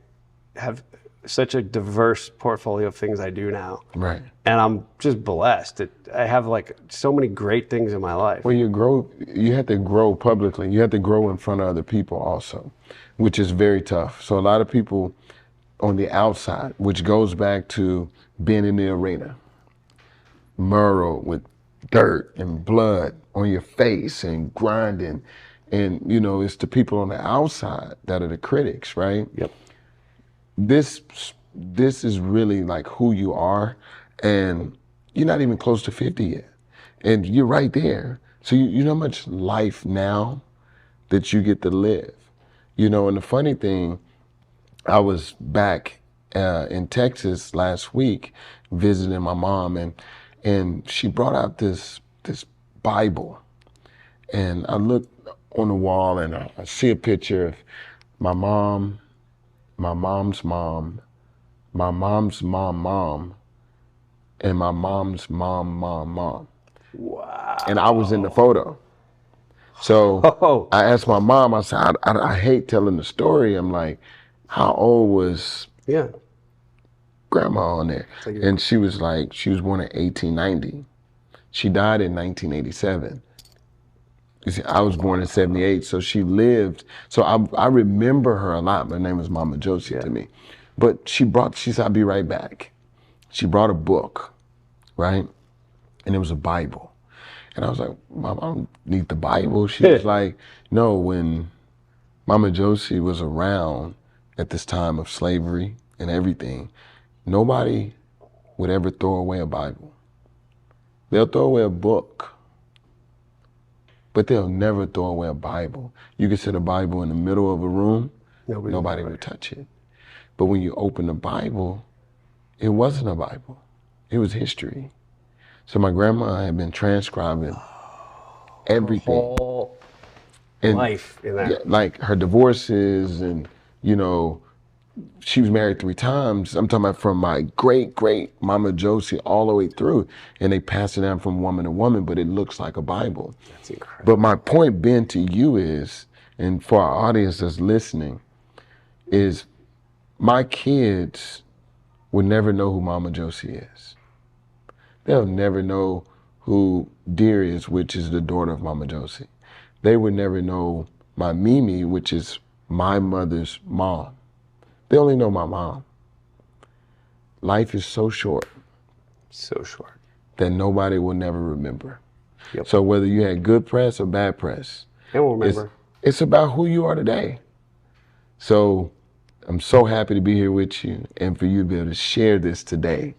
have such a diverse portfolio of things I do now. Right. And I'm just blessed. I have like so many great things in my life. When you grow, you have to grow publicly. You have to grow in front of other people also, which is very tough. So a lot of people on the outside, which goes back to being in the arena, Murrow with dirt and blood on your face and grinding. And, it's the people on the outside that are the critics, right? Yep. This is really like who you are, and you're not even close to 50 yet. And you're right there. So you know how much life now that you get to live. And the funny thing, I was back in Texas last week visiting my mom, and she brought out this Bible. And I looked on the wall and I see a picture of my mom, my mom's mom, my mom's mom, and my mom's mom. Wow. And I was in the photo. So I asked my mom, I said, I hate telling the story. I'm like, how old was grandma on there? And she was like, she was born in 1890. She died in 1987. You see, I was born in 78, so she lived. So I remember her a lot. Her name was Mama Josie to me. But she said, I'll be right back. She brought a book, right? And it was a Bible. And I was like, Mom, I don't need the Bible. She was like, no, when Mama Josie was around at this time of slavery and everything, nobody would ever throw away a Bible. They'll throw away a book, but they'll never throw away a Bible. You could set a Bible in the middle of a room, nobody would touch it. But when you open the Bible, it wasn't a Bible. It was history. So my grandma had been transcribing everything. Whole life in that. Yeah, like her divorces and, she was married 3 times. I'm talking about from my great Mama Josie all the way through. And they pass it down from woman to woman, but it looks like a Bible. That's incredible. But my point being to you is, and for our audience that's listening, is my kids will never know who Mama Josie is. They'll never know who Dear is, which is the daughter of Mama Josie. They would never know my Mimi, which is my mother's mom. They only know my mom. Life is so short. So short. That nobody will never remember. Yep. So whether you had good press or bad press, they won't remember. It's about who you are today. So I'm so happy to be here with you and for you to be able to share this today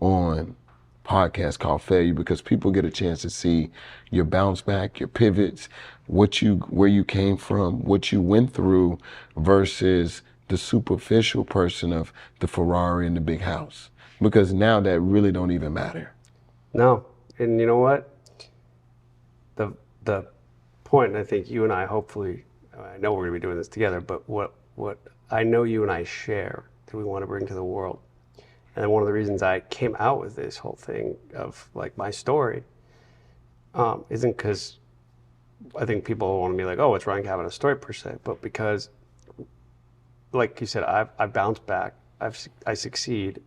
on a podcast called Failure, because people get a chance to see your bounce back, your pivots, where you came from, what you went through versus the superficial person of the Ferrari and the big house, because now that really don't even matter. No, and you know what? The point, and I think you and I hopefully, I know we're going to be doing this together, but what I know you and I share that we want to bring to the world, and one of the reasons I came out with this whole thing of like my story, isn't because I think people want to be like, oh, it's Ryan Kavanaugh's story per se, but because, like you said, I've bounced back, I succeed.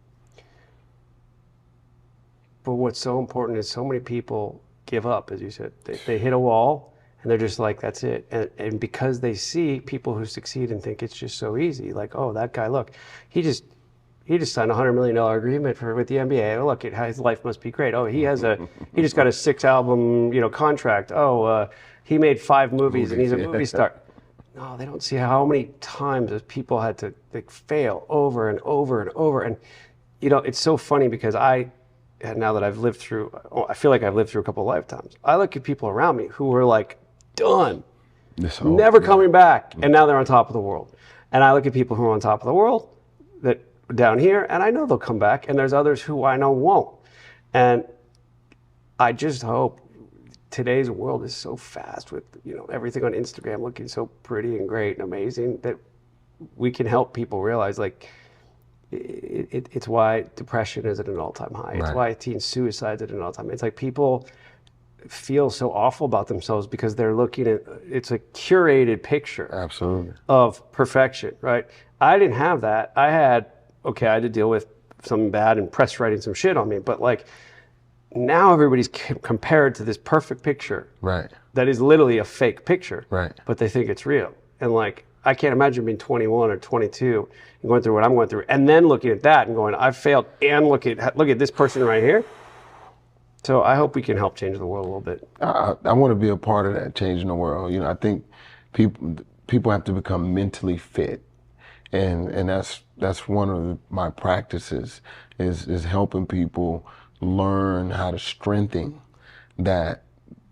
But what's so important is so many people give up, as you said. They hit a wall and they're just like, that's it. And because they see people who succeed and think it's just so easy, like, oh, that guy, look, he just signed a $100 million agreement with the NBA. Oh, look, his life must be great. Oh, he just got a 6-album, contract. Oh, he made 5 movies and he's a movie star. No, they don't see how many times those people had to fail over and over and over. And, it's so funny because and now that I've lived through, I feel like I've lived through a couple of lifetimes. I look at people around me who were like, done, never coming back, and now they're on top of the world. And I look at people who are on top of the world that down here, and I know they'll come back, and there's others who I know won't. And I just hope today's world is so fast with everything on Instagram looking so pretty and great and amazing that we can help people realize like it's why depression is at an all-time high. It's why teen suicide's at an all-time high. It's like people feel so awful about themselves because they're looking at, it's a curated picture of perfection, right? I didn't have that. I had to deal with something bad and press writing some shit on me, but like now everybody's compared to this perfect picture that is literally a fake picture, but they think it's real. And like, I can't imagine being 21 or 22 and going through what I'm going through, and then looking at that and going, I've failed, and look at this person right here. So I hope we can help change the world a little bit. I want to be a part of that, changing the world. I think people have to become mentally fit, and that's one of my practices is helping people learn how to strengthen that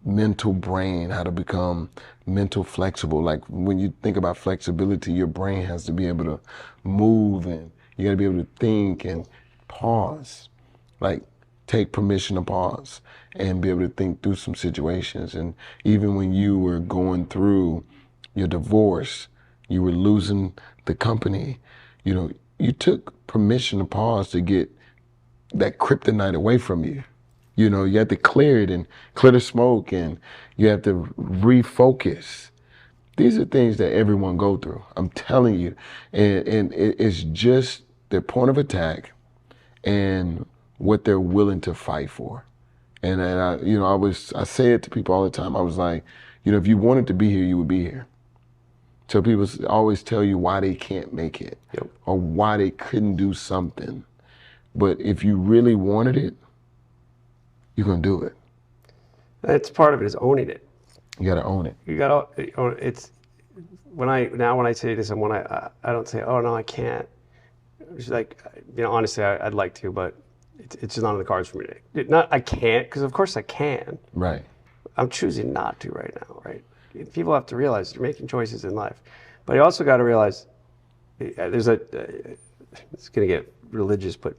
mental brain, how to become mental flexible. Like when you think about flexibility, your brain has to be able to move, and you got to be able to think and pause, like take permission to pause and be able to think through some situations. And even when you were going through your divorce, you were losing the company, you took permission to pause to get that kryptonite away from you. You have to clear it and clear the smoke, and you have to refocus. These are things that everyone go through, I'm telling you. And it's just their point of attack and what they're willing to fight for. And I say it to people all the time. I was like, if you wanted to be here, you would be here. So people always tell you why they can't make it or why they couldn't do something. But if you really wanted it, you're going to do it. That's part of it, is owning it. You got to own it. You got to own it. It's when I say to someone, I don't say, oh no, I can't. It's like, honestly, I'd like to, but it's just not on the cards for me today. I can't, because of course I can. Right. I'm choosing not to right now, right? People have to realize you're making choices in life. But you also got to realize it's going to get religious, but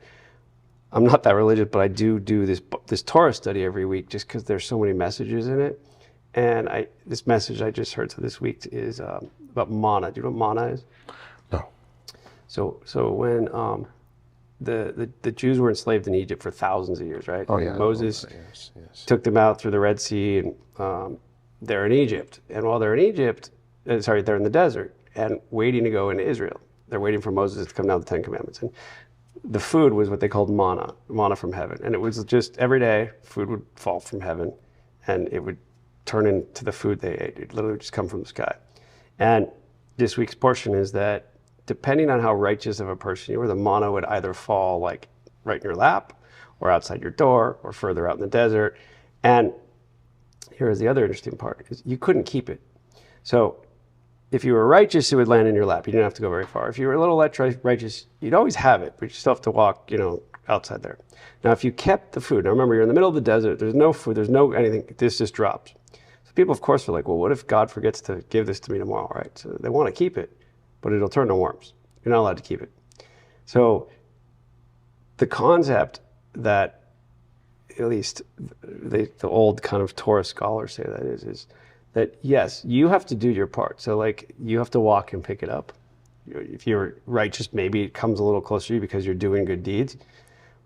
I'm not that religious, but I do this Torah study every week just because there's so many messages in it. And this message I just heard this week is about manna. Do you know what manna is? No. So when the Jews were enslaved in Egypt for thousands of years, right? Oh yeah. Moses took them out through the Red Sea, and they're in Egypt. And while they're in Egypt, they're in the desert and waiting to go into Israel. They're waiting for Moses to come down with the 10 Commandments. And the food was what they called manna from heaven. And it was just every day food would fall from heaven and it would turn into the food they ate. It literally would just come from the sky. And this week's portion is that depending on how righteous of a person you were, the manna would either fall like right in your lap or outside your door or further out in the desert. And here's the other interesting part, is you couldn't keep it. So if you were righteous, it would land in your lap. You didn't have to go very far. If you were a little less righteous, you'd always have it, but you still have to walk, outside there. Now, if you kept the food, now remember, you're in the middle of the desert, there's no food, there's no anything, this just drops. So people, of course, are like, well, what if God forgets to give this to me tomorrow, right? So they want to keep it, but it'll turn to worms. You're not allowed to keep it. So the concept that, at least the old kind of Torah scholars say that is that yes, you have to do your part. So like you have to walk and pick it up. If you're righteous, maybe it comes a little closer to you because you're doing good deeds.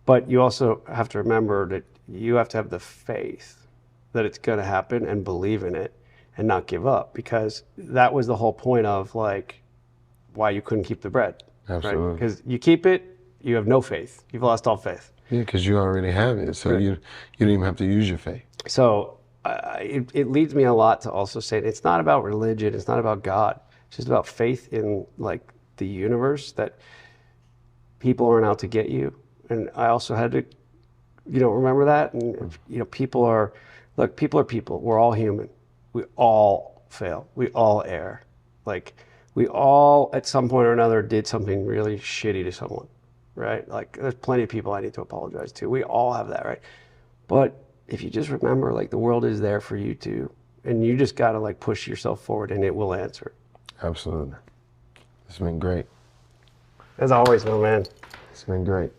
But you also have to remember that you have to have the faith that it's going to happen and believe in it and not give up, because that was the whole point of like why you couldn't keep the bread. Absolutely. Right? Because you keep it, you have no faith. You've lost all faith. Yeah, because you already have it, so you don't even have to use your faith. So it leads me a lot to also say it's not about religion, it's not about God. It's just about faith in like the universe, that people aren't out to get you. And I also had to, remember that. And people are people. We're all human. We all fail. We all err. Like we all at some point or another did something really shitty to someone, right? Like there's plenty of people I need to apologize to. We all have that, right? But if you just remember, like the world is there for you too, and you just gotta like push yourself forward, and it will answer. Absolutely. It's been great. As always, my man. It's been great.